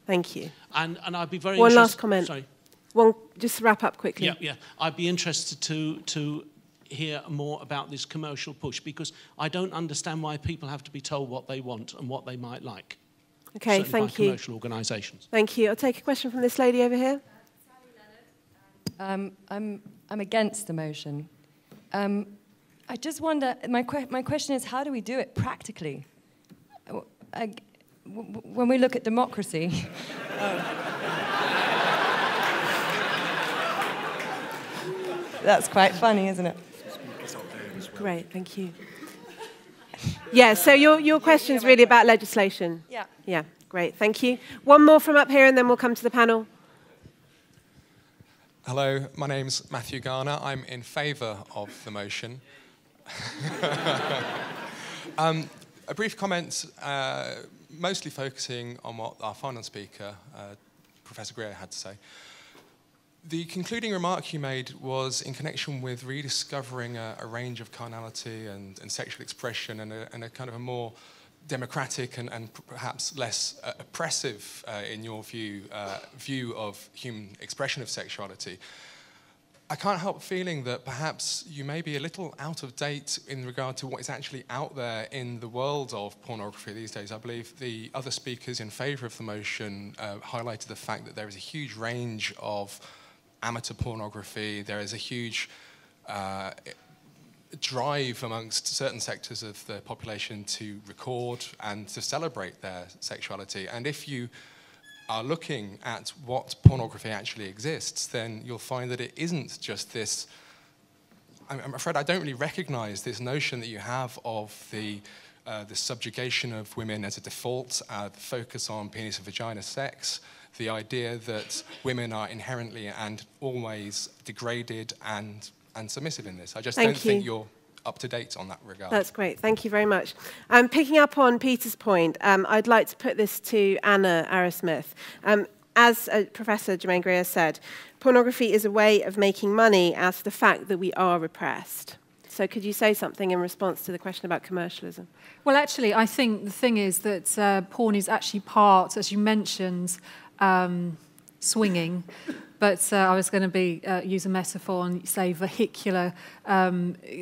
Thank you. And I'd be very One interested... last comment. Sorry. One, just wrap up quickly. Yeah. I'd be interested to hear more about this commercial push, because I don't understand why people have to be told what they want and what they might like. Okay, certainly thank by you. Commercial organisations. Thank you. I'll take a question from this lady over here. I'm against the motion. I just wonder, my question is, how do we do it practically? When we look at democracy... That's quite funny, isn't it? Great, thank you. Yeah, so your question is really about legislation. Yeah. Yeah, great, thank you. One more from up here and then we'll come to the panel. Hello, my name's Matthew Garner. I'm in favour of the motion. A brief comment, mostly focusing on what our final speaker, Professor Greer, had to say. The concluding remark you made was in connection with rediscovering a range of carnality and sexual expression and a kind of a more democratic and perhaps less oppressive, in your view, view of human expression of sexuality. I can't help feeling that perhaps you may be a little out of date in regard to what is actually out there in the world of pornography these days. I believe the other speakers in favour of the motion highlighted the fact that there is a huge range of amateur pornography. There is a huge drive amongst certain sectors of the population to record and to celebrate their sexuality. And if you are looking at what pornography actually exists, then you'll find that it isn't just this... I'm afraid I don't really recognise this notion that you have of the subjugation of women as a default, the focus on penis and vagina sex, the idea that women are inherently and always degraded and submissive in this. I just don't think you're up to date on that regard. That's great. Thank you very much. Picking up on Peter's point, I'd like to put this to Anna Arrowsmith. As Professor Germaine Greer said, pornography is a way of making money out of the fact that we are repressed. So could you say something in response to the question about commercialism? Well, actually, I think the thing is that porn is actually part, as you mentioned, swinging. But I was going to use a metaphor and say vehicular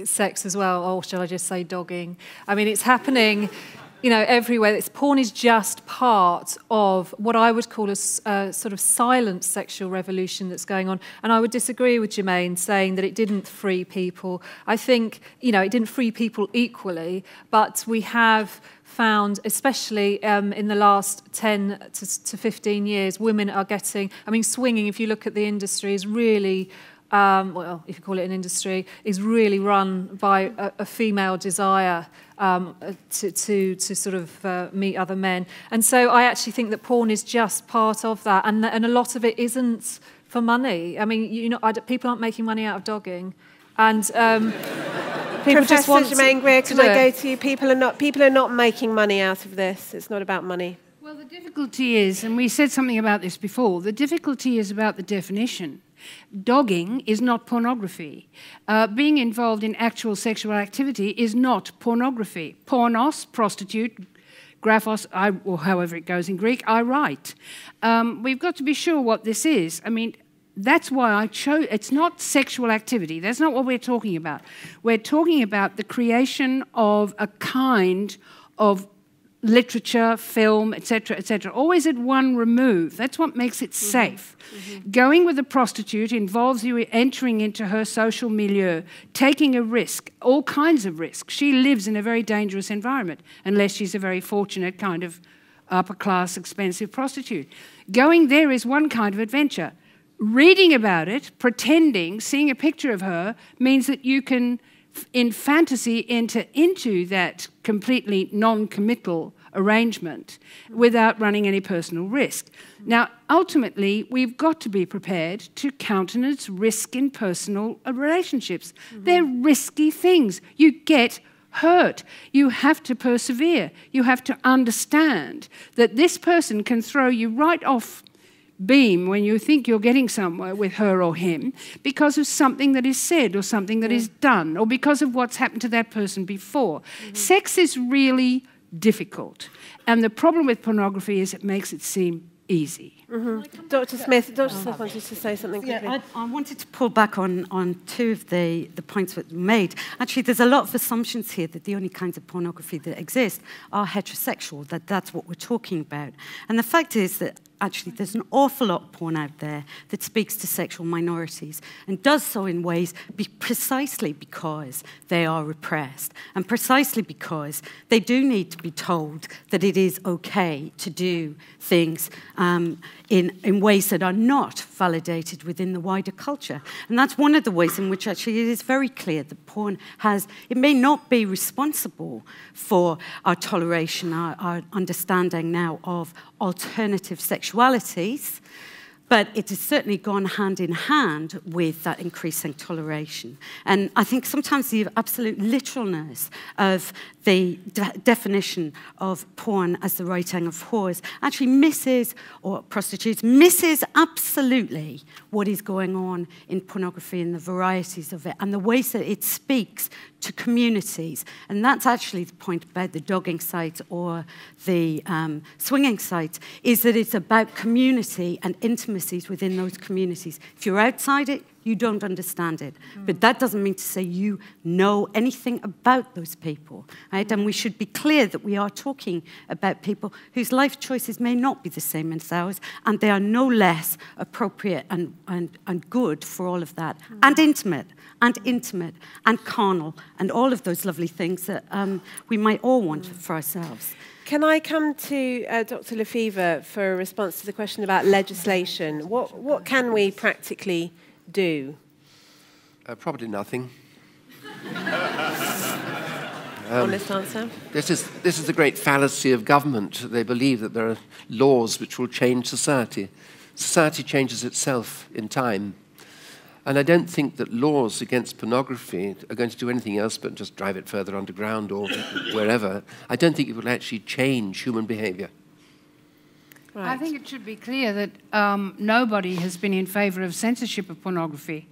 sex as well, or shall I just say dogging? I mean, it's happening, you know, everywhere. Porn is just part of what I would call a sort of silent sexual revolution that's going on. And I would disagree with Germaine saying that it didn't free people. I think, you know, it didn't free people equally, but we have found, especially in the last 10 to 15 years, women are getting, I mean, swinging, if you look at the industry, is really, well, if you call it an industry, is really run by a female desire to sort of meet other men. And so I actually think that porn is just part of that, and a lot of it isn't for money. I mean, you know, people aren't making money out of dogging, and people just want Germaine Greer, can I go to you? People are not making money out of this. It's not about money. Well, the difficulty is, and we said something about this before, the difficulty is about the definition. Dogging is not pornography. Being involved in actual sexual activity is not pornography. Pornos, prostitute, graphos, or however it goes in Greek, I write. We've got to be sure what this is. I mean, that's why I chose, it's not sexual activity. That's not what we're talking about. We're talking about the creation of a kind of literature, film, etc., etc., always at one remove. That's what makes it safe. Going with a prostitute involves you entering into her social milieu, taking a risk, all kinds of risks. She lives in a very dangerous environment, unless she's a very fortunate kind of upper-class, expensive prostitute. Going there is one kind of adventure. Reading about it, pretending, seeing a picture of her, means that you can, in fantasy, enter into that completely non-committal arrangement without running any personal risk. Now, ultimately, we've got to be prepared to countenance risk in personal relationships. They're risky things. You get hurt. You have to persevere. You have to understand that this person can throw you right off beam when you think you're getting somewhere with her or him because of something that is said or something that is done or because of what's happened to that person before. Sex is really difficult. And the problem with pornography is it makes it seem easy. Dr. Smith wanted to say something quickly. Yeah, I wanted to pull back on two of the points that were made. Actually, there's a lot of assumptions here that the only kinds of pornography that exist are heterosexual, that's what we're talking about. And the fact is that actually there's an awful lot of porn out there that speaks to sexual minorities and does so in ways precisely because they are repressed and precisely because they do need to be told that it is okay to do things in ways that are not validated within the wider culture. And that's one of the ways in which actually it is very clear that porn it may not be responsible for our toleration, our understanding now of alternative sexualities, but it has certainly gone hand in hand with that increasing toleration. And I think sometimes the absolute literalness of the definition of porn as the writing of whores actually misses, or prostitutes, misses absolutely what is going on in pornography and the varieties of it and the ways that it speaks to communities. And that's actually the point about the dogging site or the swinging site, is that it's about community and intimacies within those communities. If you're outside it, you don't understand it. But that doesn't mean to say you know anything about those people, right? And we should be clear that we are talking about people whose life choices may not be the same as ours, and they are no less appropriate and good for all of that, and intimate, and carnal, and all of those lovely things that we might all want for ourselves. Can I come to Dr. Lefever for a response to the question about legislation? What can we practically do? Probably nothing. Honest answer. This is the great fallacy of government. They believe that there are laws which will change society. Society changes itself in time. And I don't think that laws against pornography are going to do anything else but just drive it further underground or wherever. I don't think it will actually change human behaviour. Right. I think it should be clear that nobody has been in favour of censorship of pornography.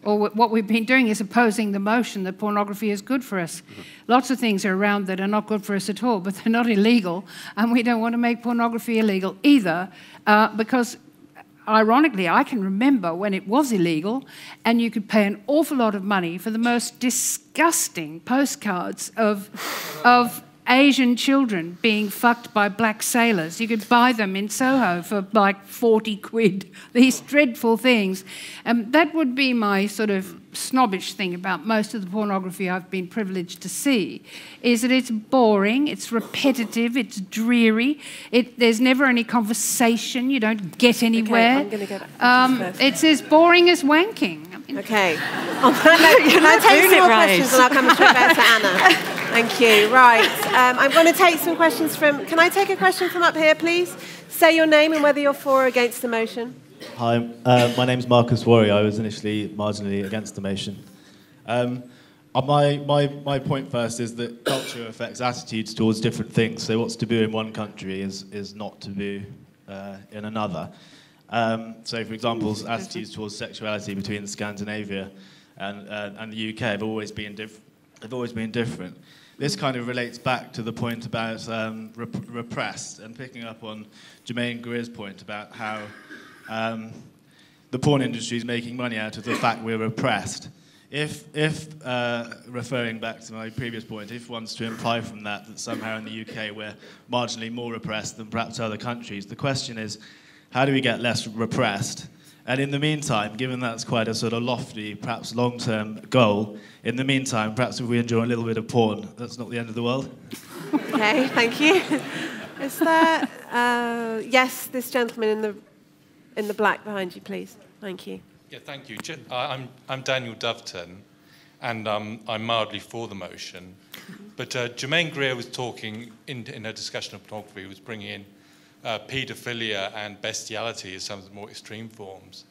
Or what we've been doing is opposing the motion that pornography is good for us. Lots of things are around that are not good for us at all, but they're not illegal, and we don't want to make pornography illegal either, because ironically, I can remember when it was illegal and you could pay an awful lot of money for the most disgusting postcards of Asian children being fucked by black sailors. You could buy them in Soho for like 40 quid, these dreadful things. That would be my sort of snobbish thing about most of the pornography I've been privileged to see, is that it's boring, it's repetitive, it's dreary, there's never any conversation, you don't get anywhere. Okay, I'm going to get it's as boring as wanking. Okay. Can I take some more questions and I'll come straight back to Anna? Thank you. Right. I'm going to take some questions from... Can I take a question from up here, please? Say your name and whether you're for or against the motion. Hi, my name's Marcus Worry. I was initially marginally against the motion. My point first is that culture affects attitudes towards different things. So what's taboo in one country is not taboo in another. So, for example, attitudes towards sexuality between Scandinavia and the UK have always been different. This kind of relates back to the point about repressed, and picking up on Germaine Greer's point about how the porn industry is making money out of the fact we're repressed. If referring back to my previous point, if one's to imply from that somehow in the UK we're marginally more repressed than perhaps other countries, the question is, how do we get less repressed? And in the meantime, given that's quite a sort of lofty, perhaps long-term goal, in the meantime, perhaps if we enjoy a little bit of porn, that's not the end of the world. Okay, thank you. Is there... yes, this gentleman in the black behind you, please. Thank you. Yeah, thank you. I'm Daniel Doveton, and I'm mildly for the motion. But Germaine Greer was talking in her discussion of pornography, was bringing in paedophilia and bestiality as some of the more extreme forms.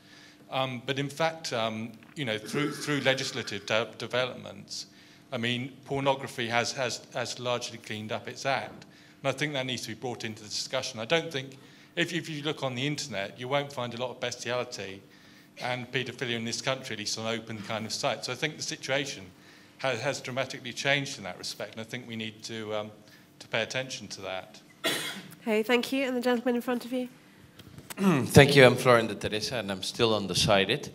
But in fact, through legislative developments, I mean, pornography has largely cleaned up its act. And I think that needs to be brought into the discussion. I don't think, if you look on the internet, you won't find a lot of bestiality and paedophilia in this country, at least on open kind of sites. So I think the situation has dramatically changed in that respect, and I think we need to pay attention to that. Okay, thank you. And the gentleman in front of you. Thank you. I'm Florian de Teresa, and I'm still undecided.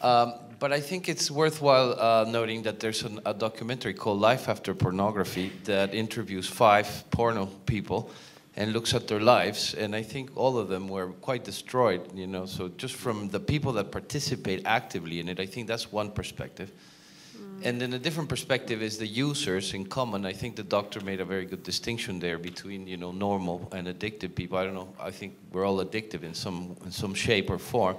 But I think it's worthwhile noting that there's a documentary called Life After Pornography that interviews 5 porno people and looks at their lives, and I think all of them were quite destroyed, you know, so just from the people that participate actively in it, I think that's one perspective. And then a different perspective is the users in common. I think the doctor made a very good distinction there between, you know, normal and addicted people. I don't know, I think we're all addictive in some shape or form.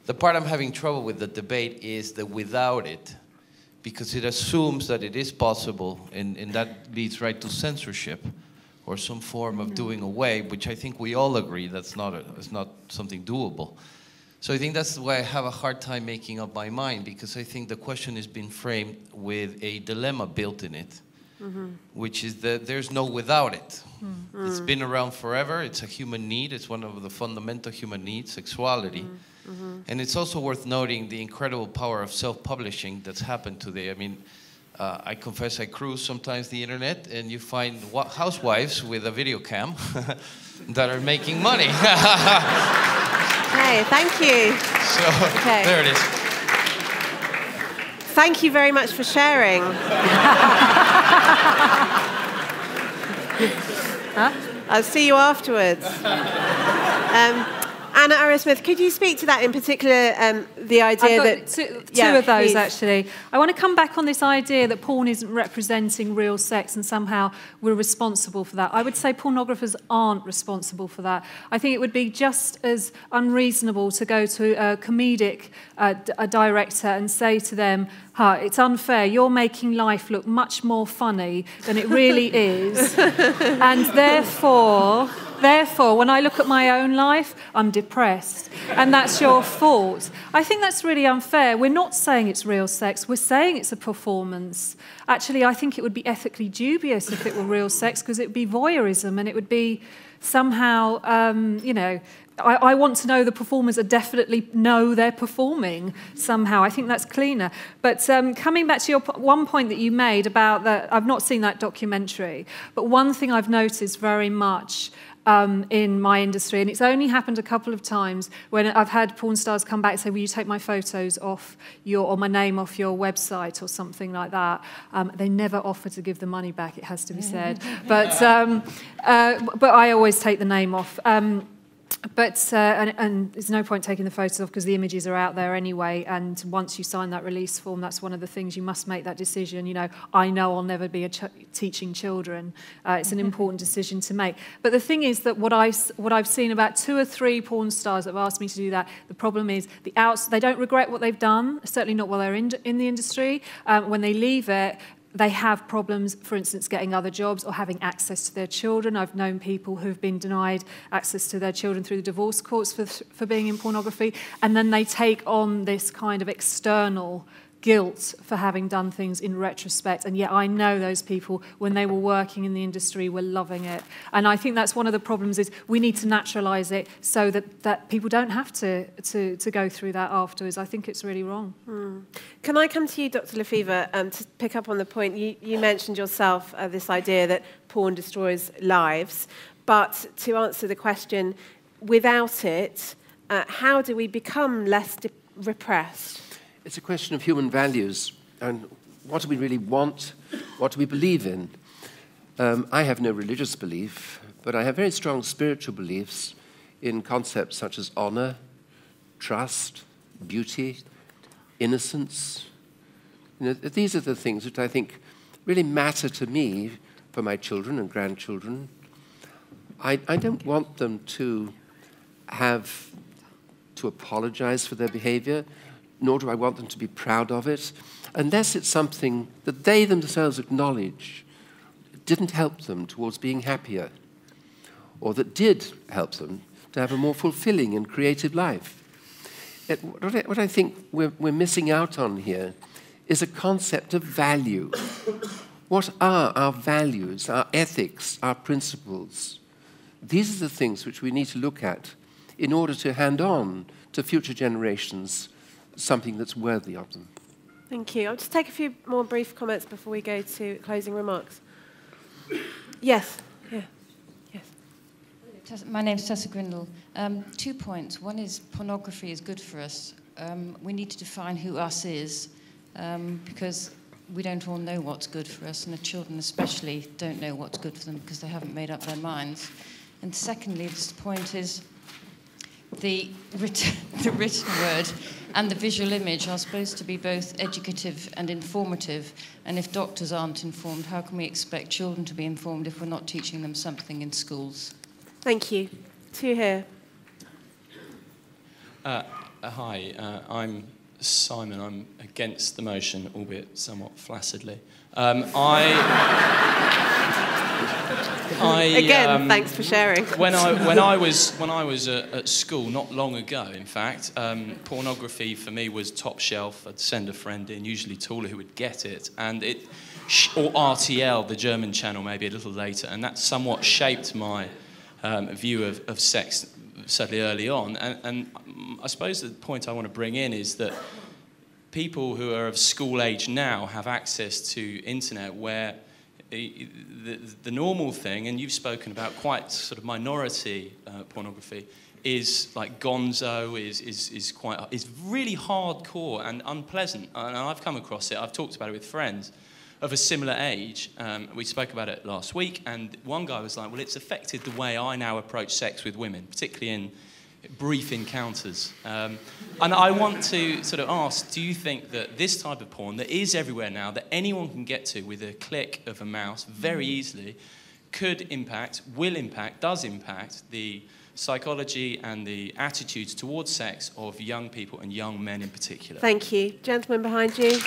The part I'm having trouble with the debate is the without it, because it assumes that it is possible, and that leads right to censorship or some form of doing away, which I think we all agree it's not something doable. So I think that's why I have a hard time making up my mind, because I think the question has been framed with a dilemma built in it, which is that there's no without it. It's been around forever, it's a human need, it's one of the fundamental human needs, sexuality. And it's also worth noting the incredible power of self-publishing that's happened today. I mean, I confess I cruise sometimes the internet, and you find housewives with a video cam that are making money. Okay, thank you. So, there it is. Thank you very much for sharing. I'll see you afterwards. Anna Arrowsmith, could you speak to that in particular, the idea that... two of those, please. Actually. I want to come back on this idea that porn isn't representing real sex and somehow we're responsible for that. I would say pornographers aren't responsible for that. I think it would be just as unreasonable to go to a comedic director and say to them, it's unfair, you're making life look much more funny than it really is, and therefore Therefore, when I look at my own life, I'm depressed. And that's your fault. I think that's really unfair. We're not saying it's real sex. We're saying it's a performance. Actually, I think it would be ethically dubious if it were real sex, because it would be voyeurism, and it would be somehow, I want to know the performers definitely know they're performing somehow. I think that's cleaner. But coming back to your one point that you made about that, I've not seen that documentary, but one thing I've noticed very much in my industry, and it's only happened a couple of times when I've had porn stars come back and say, will you take my photos off or my name off your website or something like that. They never offer to give the money back, it has to be said. But I always take the name off. And there's no point taking the photos off because the images are out there anyway, and once you sign that release form, that's one of the things you must make that decision. I know I'll never be teaching children. It's an important decision to make. But the thing is that what I've seen about 2 or 3 porn stars that have asked me to do that, the problem is they don't regret what they've done, certainly not while they're in the industry. When they leave it, they have problems, for instance, getting other jobs or having access to their children. I've known people who've been denied access to their children through the divorce courts for being in pornography, and then they take on this kind of external guilt for having done things in retrospect. And yet I know those people, when they were working in the industry, were loving it. And I think that's one of the problems, is we need to naturalise it so that people don't have to go through that afterwards. I think it's really wrong. Can I come to you, Dr. Lefever, to pick up on the point you mentioned yourself, this idea that porn destroys lives, but to answer the question, without it, how do we become less repressed? It's a question of human values and what do we really want, what do we believe in. I have no religious belief, but I have very strong spiritual beliefs in concepts such as honor, trust, beauty, innocence. These are the things that I think really matter to me for my children and grandchildren. I don't want them to have to apologize for their behavior, nor do I want them to be proud of it, unless it's something that they themselves acknowledge didn't help them towards being happier, or that did help them to have a more fulfilling and creative life. What I think we're missing out on here is a concept of value. What are our values, our ethics, our principles? These are the things which we need to look at in order to hand on to future generations something that's worthy of them. Thank you. I'll just take a few more brief comments before we go to closing remarks. Yes. Yeah. Yes. My name's Tessa Grindle. 2 points. One is pornography is good for us. We need to define who us is, because we don't all know what's good for us, and the children especially don't know what's good for them because they haven't made up their minds. And secondly, this point is the written word and the visual image are supposed to be both educative and informative. And if doctors aren't informed, how can we expect children to be informed if we're not teaching them something in schools? Thank you. 2 here. Hi, I'm Simon. I'm against the motion, albeit somewhat flaccidly. Again, thanks for sharing. When I was at school, not long ago, in fact, pornography for me was top shelf. I'd send a friend in, usually taller, who would get it, or RTL, the German channel, maybe a little later, and that somewhat shaped my view of sex, certainly early on. And I suppose the point I want to bring in is that people who are of school age now have access to internet where the normal thing, and you've spoken about quite sort of minority pornography, is like gonzo, is really hardcore and unpleasant. And I've come across it. I've talked about it with friends of a similar age. We spoke about it last week, and one guy was like, well, it's affected the way I now approach sex with women, particularly in brief encounters. And I want to sort of ask, do you think that this type of porn that is everywhere now, that anyone can get to with a click of a mouse very easily, could impact, will impact, does impact the psychology and the attitudes towards sex of young people and young men in particular? Thank you. Gentleman behind you.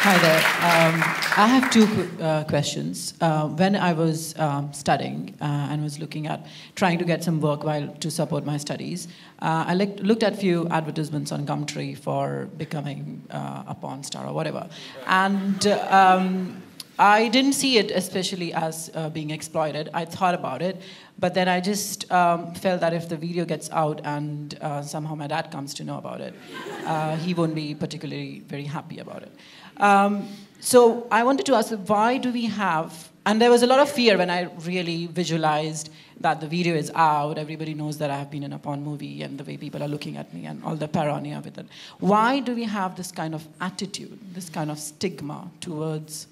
Hi there. I have two questions. When I was studying and was looking at trying to get some work to support my studies, I looked at few advertisements on Gumtree for becoming a porn star or whatever. And I didn't see it especially as being exploited. I thought about it, but then I just felt that if the video gets out and somehow my dad comes to know about it, he won't be particularly very happy about it. So I wanted to ask, why do we have, and there was a lot of fear when I really visualized that the video is out, everybody knows that I have been in a porn movie and the way people are looking at me and all the paranoia with it. Why do we have this kind of attitude, this kind of stigma towards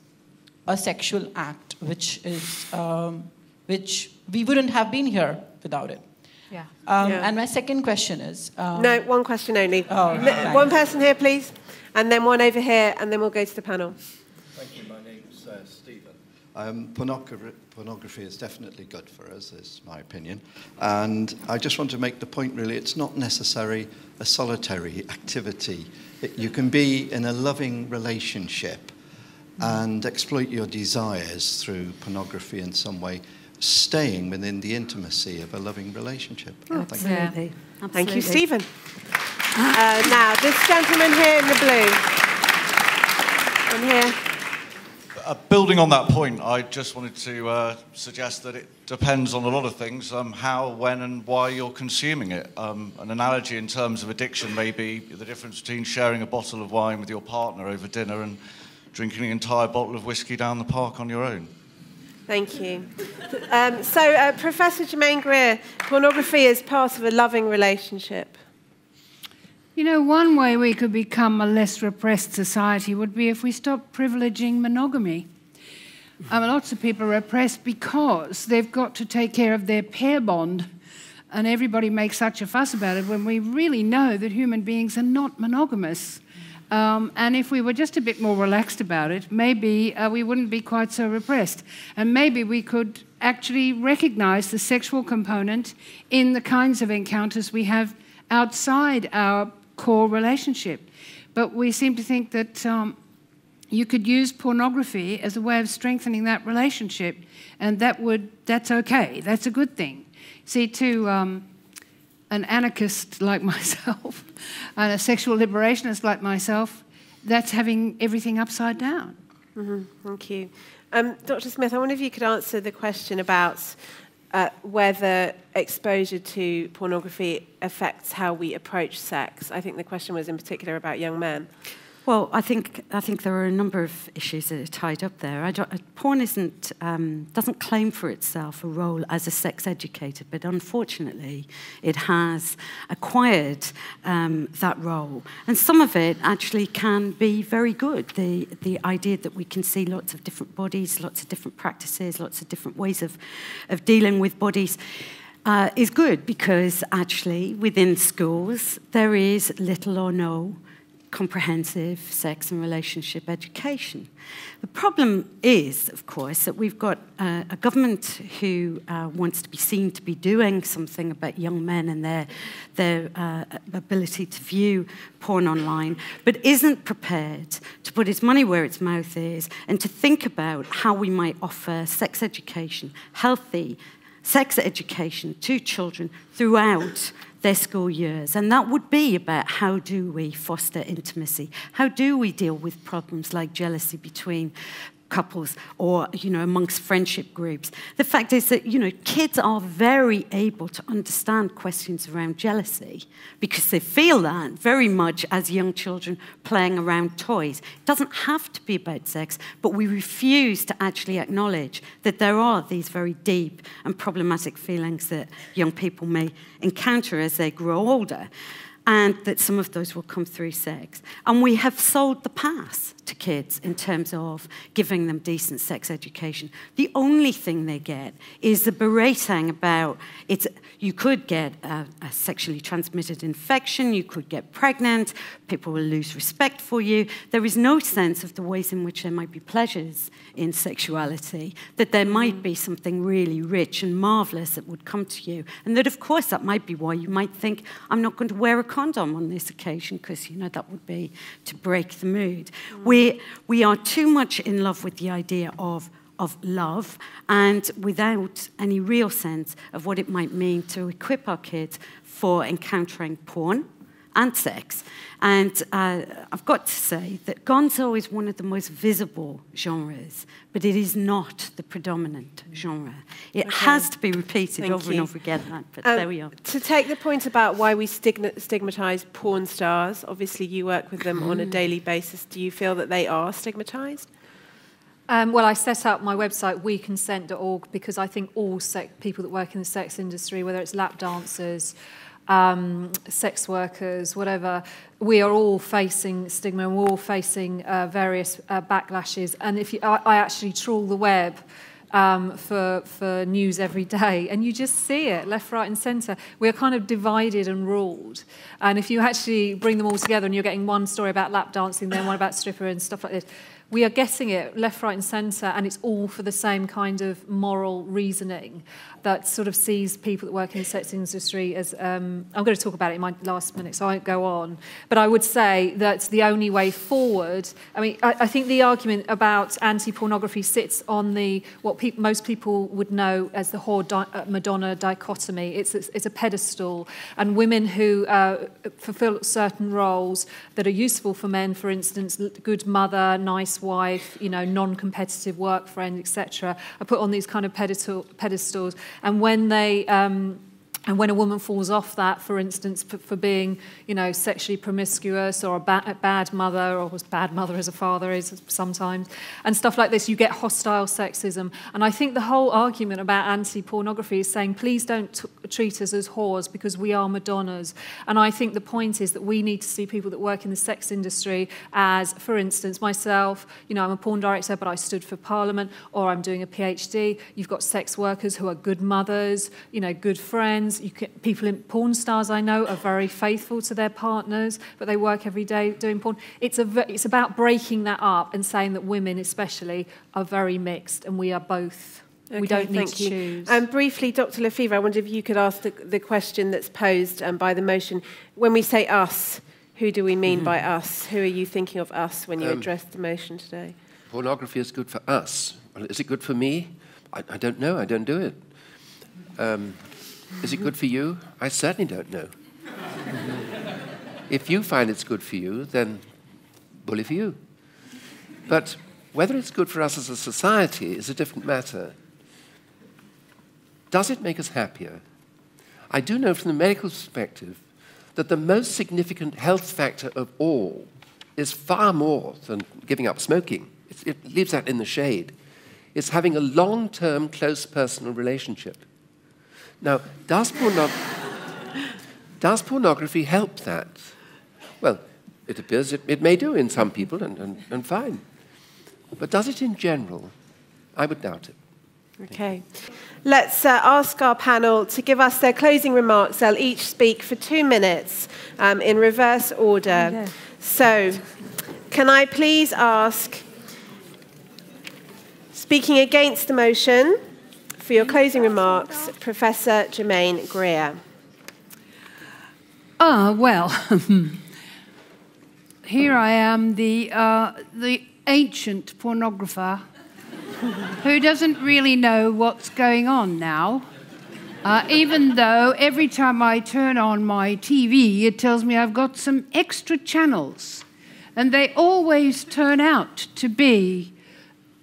a sexual act, which we wouldn't have been here without it? Yeah. And my second question is... no, one question only. Oh, one person here, please. And then one over here, and then we'll go to the panel. Thank you. My name's Stephen. Pornography is definitely good for us, is my opinion. And I just want to make the point, really, it's not necessarily a solitary activity. You can be in a loving relationship and exploit your desires through pornography in some way, staying within the intimacy of a loving relationship. Absolutely. Thank you, Stephen. Now, this gentleman here in the blue. And here. Building on that point, I just wanted to suggest that it depends on a lot of things, how, when and why you're consuming it. An analogy in terms of addiction may be the difference between sharing a bottle of wine with your partner over dinner and drinking an entire bottle of whiskey down the park on your own. Thank you. Professor Germaine Greer, pornography is part of a loving relationship. You know, one way we could become a less repressed society would be if we stopped privileging monogamy. Lots of people are repressed because they've got to take care of their pair bond, and everybody makes such a fuss about it when we really know that human beings are not monogamous. And if we were just a bit more relaxed about it, maybe we wouldn't be quite so repressed. And maybe we could actually recognize the sexual component in the kinds of encounters we have outside our core relationship. But we seem to think that you could use pornography as a way of strengthening that relationship, and that's okay, that's a good thing. See, to an anarchist like myself and a sexual liberationist like myself, that's having everything upside down. Thank you. Dr. Smith, I wonder if you could answer the question about whether exposure to pornography affects how we approach sex. I think the question was in particular about young men. Well, I think there are a number of issues that are tied up there. Porn doesn't claim for itself a role as a sex educator, but unfortunately, it has acquired that role. And some of it actually can be very good. The idea that we can see lots of different bodies, lots of different practices, lots of different ways of dealing with bodies is good, because actually within schools there is little or no comprehensive sex and relationship education. The problem is, of course, that we've got a government who wants to be seen to be doing something about young men and their ability to view porn online, but isn't prepared to put its money where its mouth is and to think about how we might offer sex education, healthy sex education to children throughout their school years. And that would be about how do we foster intimacy? How do we deal with problems like jealousy between couples or, amongst friendship groups? The fact is that, kids are very able to understand questions around jealousy because they feel that very much as young children playing around toys. It doesn't have to be about sex, but we refuse to actually acknowledge that there are these very deep and problematic feelings that young people may encounter as they grow older, and that some of those will come through sex. And we have sold the pass to kids in terms of giving them decent sex education. The only thing they get is the berating about you could get a sexually transmitted infection, you could get pregnant, people will lose respect for you. There is no sense of the ways in which there might be pleasures in sexuality, that there might be something really rich and marvelous that would come to you. And that, of course, that might be why you might think, I'm not going to wear a condom on this occasion because, you know, that would be to break the mood. We are too much in love with the idea of love and without any real sense of what it might mean to equip our kids for encountering porn and sex. And I've got to say that gonzo is one of the most visible genres, but it is not the predominant genre. It has to be repeated over and over again, but there we are. To take the point about why we stigmatise porn stars, obviously you work with them on a daily basis. Do you feel that they are stigmatised? Well, I set up my website, weconsent.org, because I think all people that work in the sex industry, whether it's lap dancers, sex workers, whatever, we are all facing stigma and we're all facing various backlashes. And I actually trawl the web for news every day, and you just see it left, right and centre. We're kind of divided and ruled. And if you actually bring them all together and you're getting one story about lap dancing, then one about stripper and stuff like this, we are getting it left, right and centre, and it's all for the same kind of moral reasoning that sort of sees people that work in the sex industry as... I'm going to talk about it in my last minute, so I won't go on. But I would say that's the only way forward. I mean, I think the argument about anti-pornography sits on what most people would know as the whore-Madonna dichotomy. It's a pedestal, and women who fulfil certain roles that are useful for men, for instance, good mother, nice wife, you know, non-competitive work friend, etc., are put on these kind of pedestals. And when they and when a woman falls off that, for instance, for being, you know, sexually promiscuous or a bad mother, or as bad mother as a father is sometimes, and stuff like this, you get hostile sexism. And I think the whole argument about anti-pornography is saying, please don't treat us as whores because we are Madonnas. And I think the point is that we need to see people that work in the sex industry as, for instance, myself, you know, I'm a porn director, but I stood for Parliament, or I'm doing a PhD. You've got sex workers who are good mothers, you know, good friends. People in porn stars I know are very faithful to their partners, but they work every day doing porn. It's about breaking that up and saying that women especially are very mixed, and we are both. Okay, we don't need to choose. Briefly, Dr. Lefever, I wonder if you could ask the question that's posed by the motion. When we say us, who do we mean by us? Who are you thinking of us when you address the motion today? Pornography is good for us. Well, is it good for me? I don't know. I don't do it. Is it good for you? I certainly don't know. If you find it's good for you, then bully for you. But whether it's good for us as a society is a different matter. Does it make us happier? I do know from the medical perspective that the most significant health factor of all is far more than giving up smoking. It leaves that in the shade. It's having a long-term, close personal relationship. Now, does pornography help that? Well, it appears it may do in some people, and fine. But does it in general? I would doubt it. Okay. Let's ask our panel to give us their closing remarks. They'll each speak for 2 minutes in reverse order. Okay. So, can I please ask, speaking against the motion, for your closing remarks, Professor Germaine Greer. Well, here I am, the ancient pornographer who doesn't really know what's going on now, even though every time I turn on my TV, it tells me I've got some extra channels, and they always turn out to be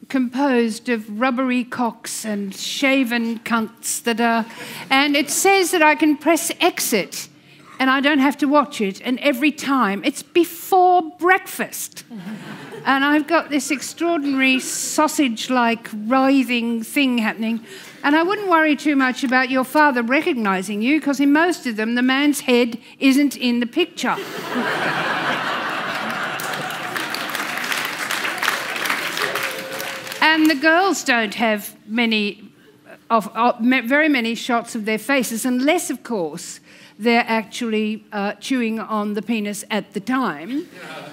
composed of rubbery cocks and shaven cunts that are... And it says that I can press exit and I don't have to watch it. And every time, it's before breakfast. And I've got this extraordinary sausage-like writhing thing happening. And I wouldn't worry too much about your father recognising you, because in most of them, the man's head isn't in the picture. And the girls don't have very many shots of their faces, unless, of course, they're actually chewing on the penis at the time.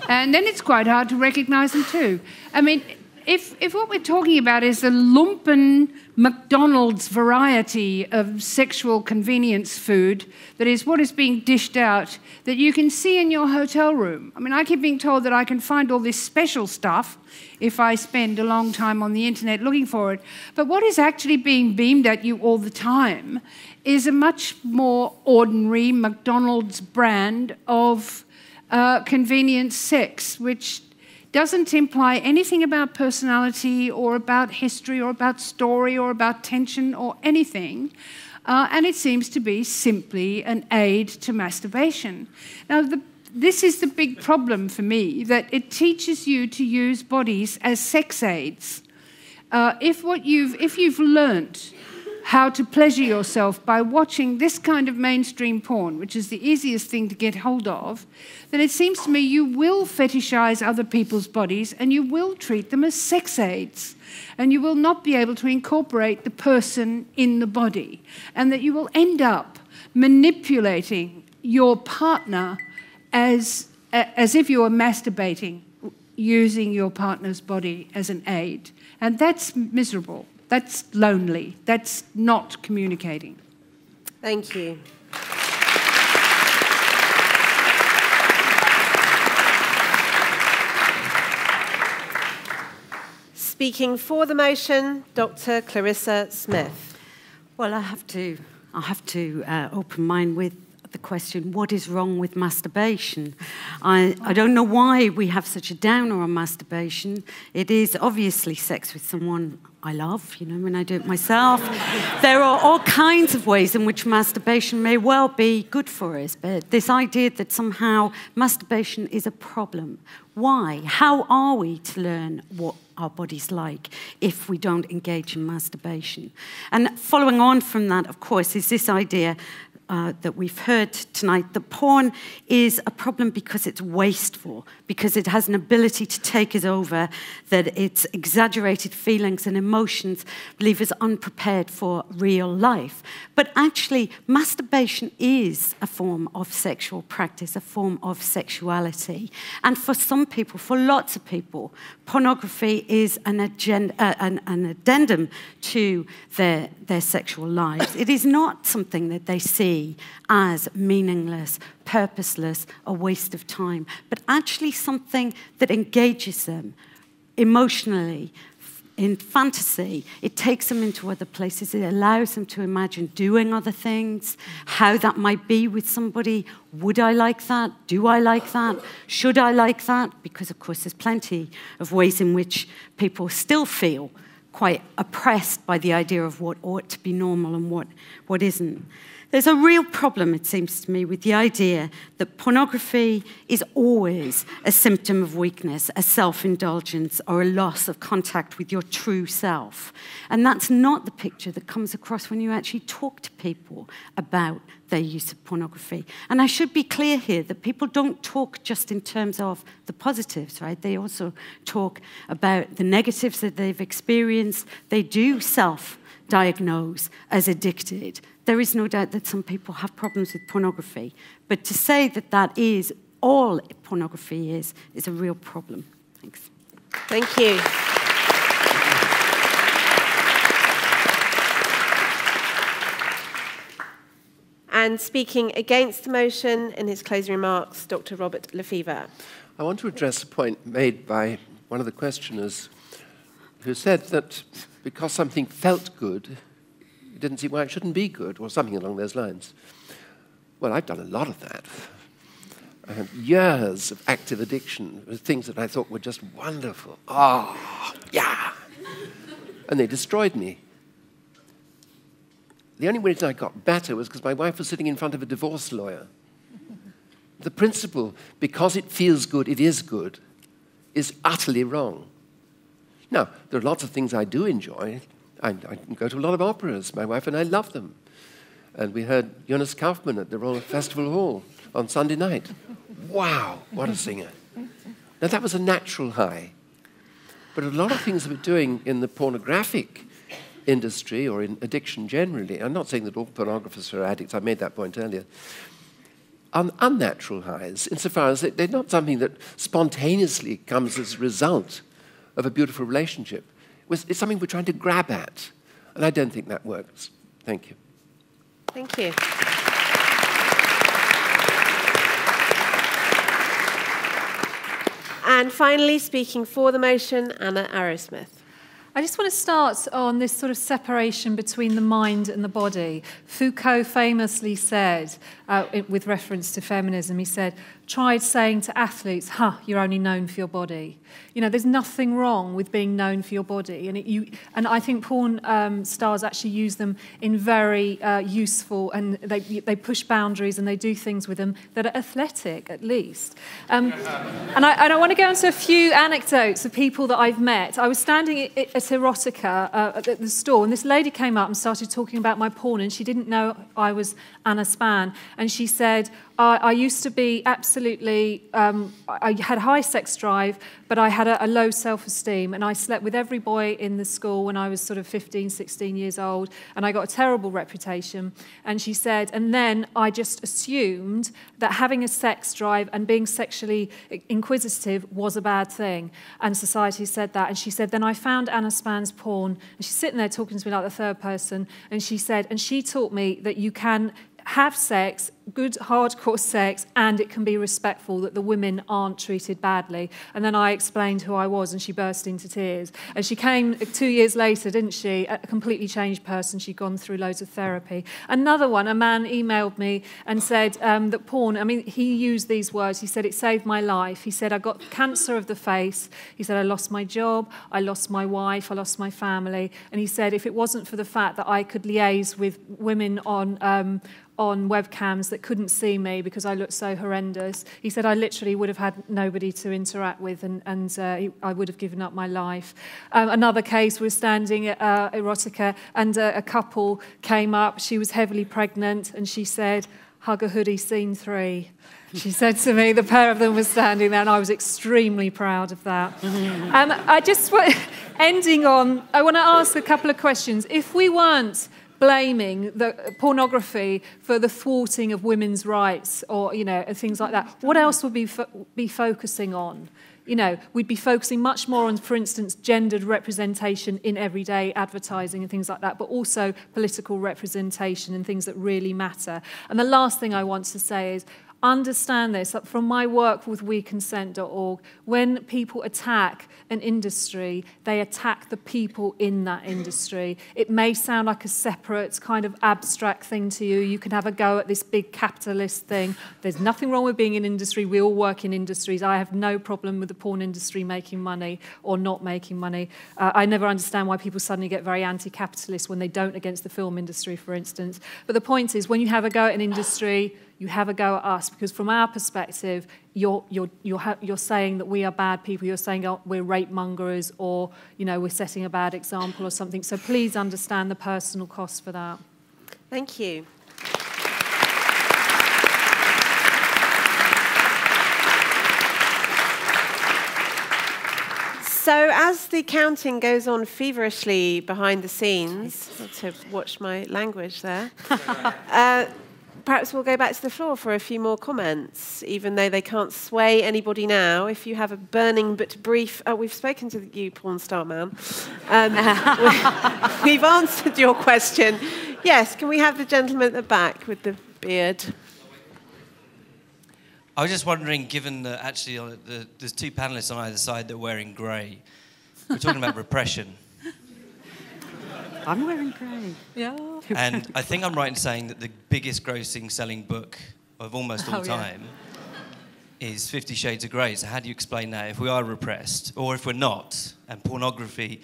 And then it's quite hard to recognise them too. I mean, if what we're talking about is the lumpen McDonald's variety of sexual convenience food, that is what is being dished out, that you can see in your hotel room. I mean, I keep being told that I can find all this special stuff if I spend a long time on the internet looking for it. But what is actually being beamed at you all the time is a much more ordinary McDonald's brand of convenience sex, which doesn't imply anything about personality or about history or about story or about tension or anything. And it seems to be simply an aid to masturbation. Now, this is the big problem for me, that it teaches you to use bodies as sex aids. If you've learnt how to pleasure yourself by watching this kind of mainstream porn, which is the easiest thing to get hold of, then it seems to me you will fetishize other people's bodies and you will treat them as sex aids. And you will not be able to incorporate the person in the body. And that you will end up manipulating your partner as if you were masturbating, using your partner's body as an aid. And that's miserable. That's lonely. That's not communicating. Thank you. Speaking for the motion, Dr. Clarissa Smith. Well, I have to open mine with the question, what is wrong with masturbation? I don't know why we have such a downer on masturbation. It is obviously sex with someone I love, you know, when I do it myself. There are all kinds of ways in which masturbation may well be good for us, but this idea that somehow masturbation is a problem. Why? How are we to learn what our body's like if we don't engage in masturbation? And following on from that, of course, is this idea that we've heard tonight, that porn is a problem because it's wasteful, because it has an ability to take us over, that its exaggerated feelings and emotions leave us unprepared for real life. But actually, masturbation is a form of sexual practice, a form of sexuality. And for some people, for lots of people, pornography is an addendum to their sexual lives. It is not something that they see as meaningless, purposeless, a waste of time, but actually something that engages them emotionally, in fantasy. It takes them into other places. It allows them to imagine doing other things, how that might be with somebody. Would I like that? Do I like that? Should I like that? Because, of course, there's plenty of ways in which people still feel quite oppressed by the idea of what ought to be normal and what isn't. There's a real problem, it seems to me, with the idea that pornography is always a symptom of weakness, a self-indulgence, or a loss of contact with your true self. And that's not the picture that comes across when you actually talk to people about their use of pornography. And I should be clear here that people don't talk just in terms of the positives, right? They also talk about the negatives that they've experienced. They do self-diagnose as addicted. There is no doubt that some people have problems with pornography. But to say that that is all pornography is a real problem. Thanks. Thank you. And speaking against the motion in his closing remarks, Dr. Robert Lefever. I want to address a point made by one of the questioners who said that because something felt good, you didn't see why it shouldn't be good, or something along those lines. Well, I've done a lot of that. I had years of active addiction with things that I thought were just wonderful. Oh, yeah. And they destroyed me. The only reason I got better was because my wife was sitting in front of a divorce lawyer. The principle, because it feels good, it is good, is utterly wrong. Now, there are lots of things I do enjoy. I go to a lot of operas. My wife and I love them. And we heard Jonas Kaufmann at the Royal Festival Hall on Sunday night. Wow, what a singer. Now, that was a natural high. But a lot of things that we're doing in the pornographic industry or in addiction generally, I'm not saying that all pornographers are addicts, I made that point earlier, unnatural highs, insofar as they're not something that spontaneously comes as a result of a beautiful relationship. It's something we're trying to grab at, and I don't think that works. Thank you. Thank you. And finally, speaking for the motion, Anna Arrowsmith. I just want to start on this sort of separation between the mind and the body. Foucault famously said, with reference to feminism, he said, tried saying to athletes, you're only known for your body. You know, there's nothing wrong with being known for your body. And I think porn stars actually use them in very useful, and they push boundaries and they do things with them that are athletic, at least. And I want to go into a few anecdotes of people that I've met. I was standing at Erotica at the store, and this lady came up and started talking about my porn, and she didn't know I was Anna Span. And she said, I used to be absolutely, I had high sex drive, but I had a low self-esteem, and I slept with every boy in the school when I was sort of 15, 16 years old, and I got a terrible reputation. And she said, and then I just assumed that having a sex drive and being sexually inquisitive was a bad thing, and society said that. And she said, then I found Anna Span's porn, and she's sitting there talking to me like the third person, and she said, and she taught me that you can have sex, good hardcore sex, and it can be respectful, that the women aren't treated badly. And then I explained who I was, and she burst into tears. And she came 2 years later, didn't she? A completely changed person. She'd gone through loads of therapy. Another one, a man emailed me and said that porn, I mean, he used these words. He said, it saved my life. He said, I got cancer of the face. He said, I lost my job, I lost my wife, I lost my family. And he said, if it wasn't for the fact that I could liaise with women on webcams that couldn't see me because I looked so horrendous. He said I literally would have had nobody to interact with, and I would have given up my life. Another case, was standing at Erotica, and a couple came up. She was heavily pregnant, and she said, hug a hoodie, scene 3. She said to me, the pair of them were standing there, and I was extremely proud of that. I just, ending on, I want to ask a couple of questions. If we weren't blaming the pornography for the thwarting of women's rights, or things like that, what else would we be focusing on? We'd be focusing much more on, for instance, gendered representation in everyday advertising and things like that, but also political representation and things that really matter. And the last thing I want to say is, understand this, that from my work with WeConsent.org, when people attack an industry, they attack the people in that industry. It may sound like a separate kind of abstract thing to you. You can have a go at this big capitalist thing. There's nothing wrong with being in industry. We all work in industries. I have no problem with the porn industry making money or not making money. I never understand why people suddenly get very anti-capitalist when they don't against the film industry, for instance. But the point is, when you have a go at an industry, you have a go at us, because from our perspective, you're saying that we are bad people. You're saying we're rape mongers, or we're setting a bad example or something. So please understand the personal cost for that. Thank you. So as the counting goes on feverishly behind the scenes, I have to watch my language there. Perhaps we'll go back to the floor for a few more comments, even though they can't sway anybody now. If you have a burning but brief... Oh, we've spoken to you, porn star man. We've answered your question. Yes, can we have the gentleman at the back with the beard? I was just wondering, given that actually there's two panellists on either side that are wearing grey, we're talking about repression. I'm wearing grey. Yeah. And I think I'm right in saying that the biggest grossing selling book of almost all time is 50 Shades of Grey. So how do you explain that if we are repressed, or if we're not, and pornography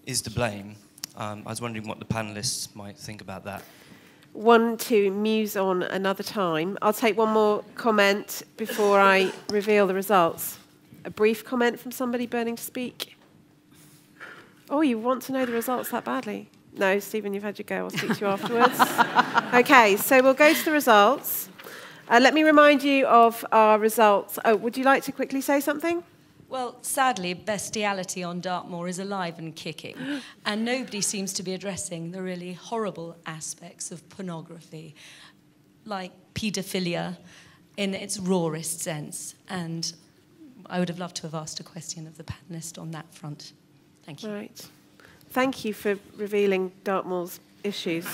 is to blame? I was wondering what the panellists might think about that. One to muse on another time. I'll take one more comment before I reveal the results. A brief comment from somebody burning to speak. Oh, you want to know the results that badly? No, Stephen, you've had your go. I'll speak to you afterwards. Okay, so we'll go to the results. Let me remind you of our results. Oh, would you like to quickly say something? Well, sadly, bestiality on Dartmoor is alive and kicking, and nobody seems to be addressing the really horrible aspects of pornography, like paedophilia in its rawest sense, and I would have loved to have asked a question of the panellist on that front. Thank you. Right. Thank you for revealing Dartmoor's issues.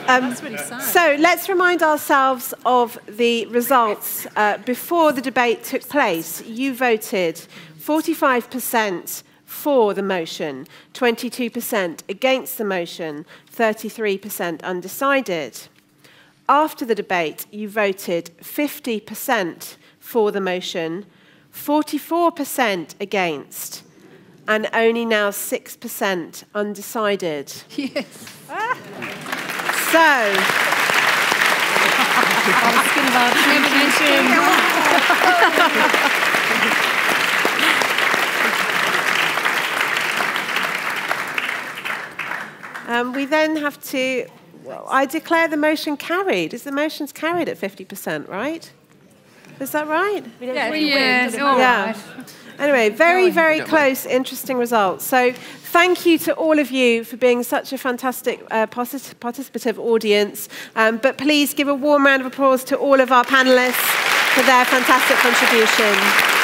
That's really sad. So let's remind ourselves of the results before the debate took place. You voted 45% for the motion, 22% against the motion, 33% undecided. After the debate, you voted 50% for the motion, 44% against, and only now 6% undecided. Yes. So, we then have to, I declare the motion carried. Is the motion's carried at 50%, right? Is that right? Yes, all right. Anyway, very, very close, interesting results. So thank you to all of you for being such a fantastic participative audience. But please give a warm round of applause to all of our panellists for their fantastic contribution.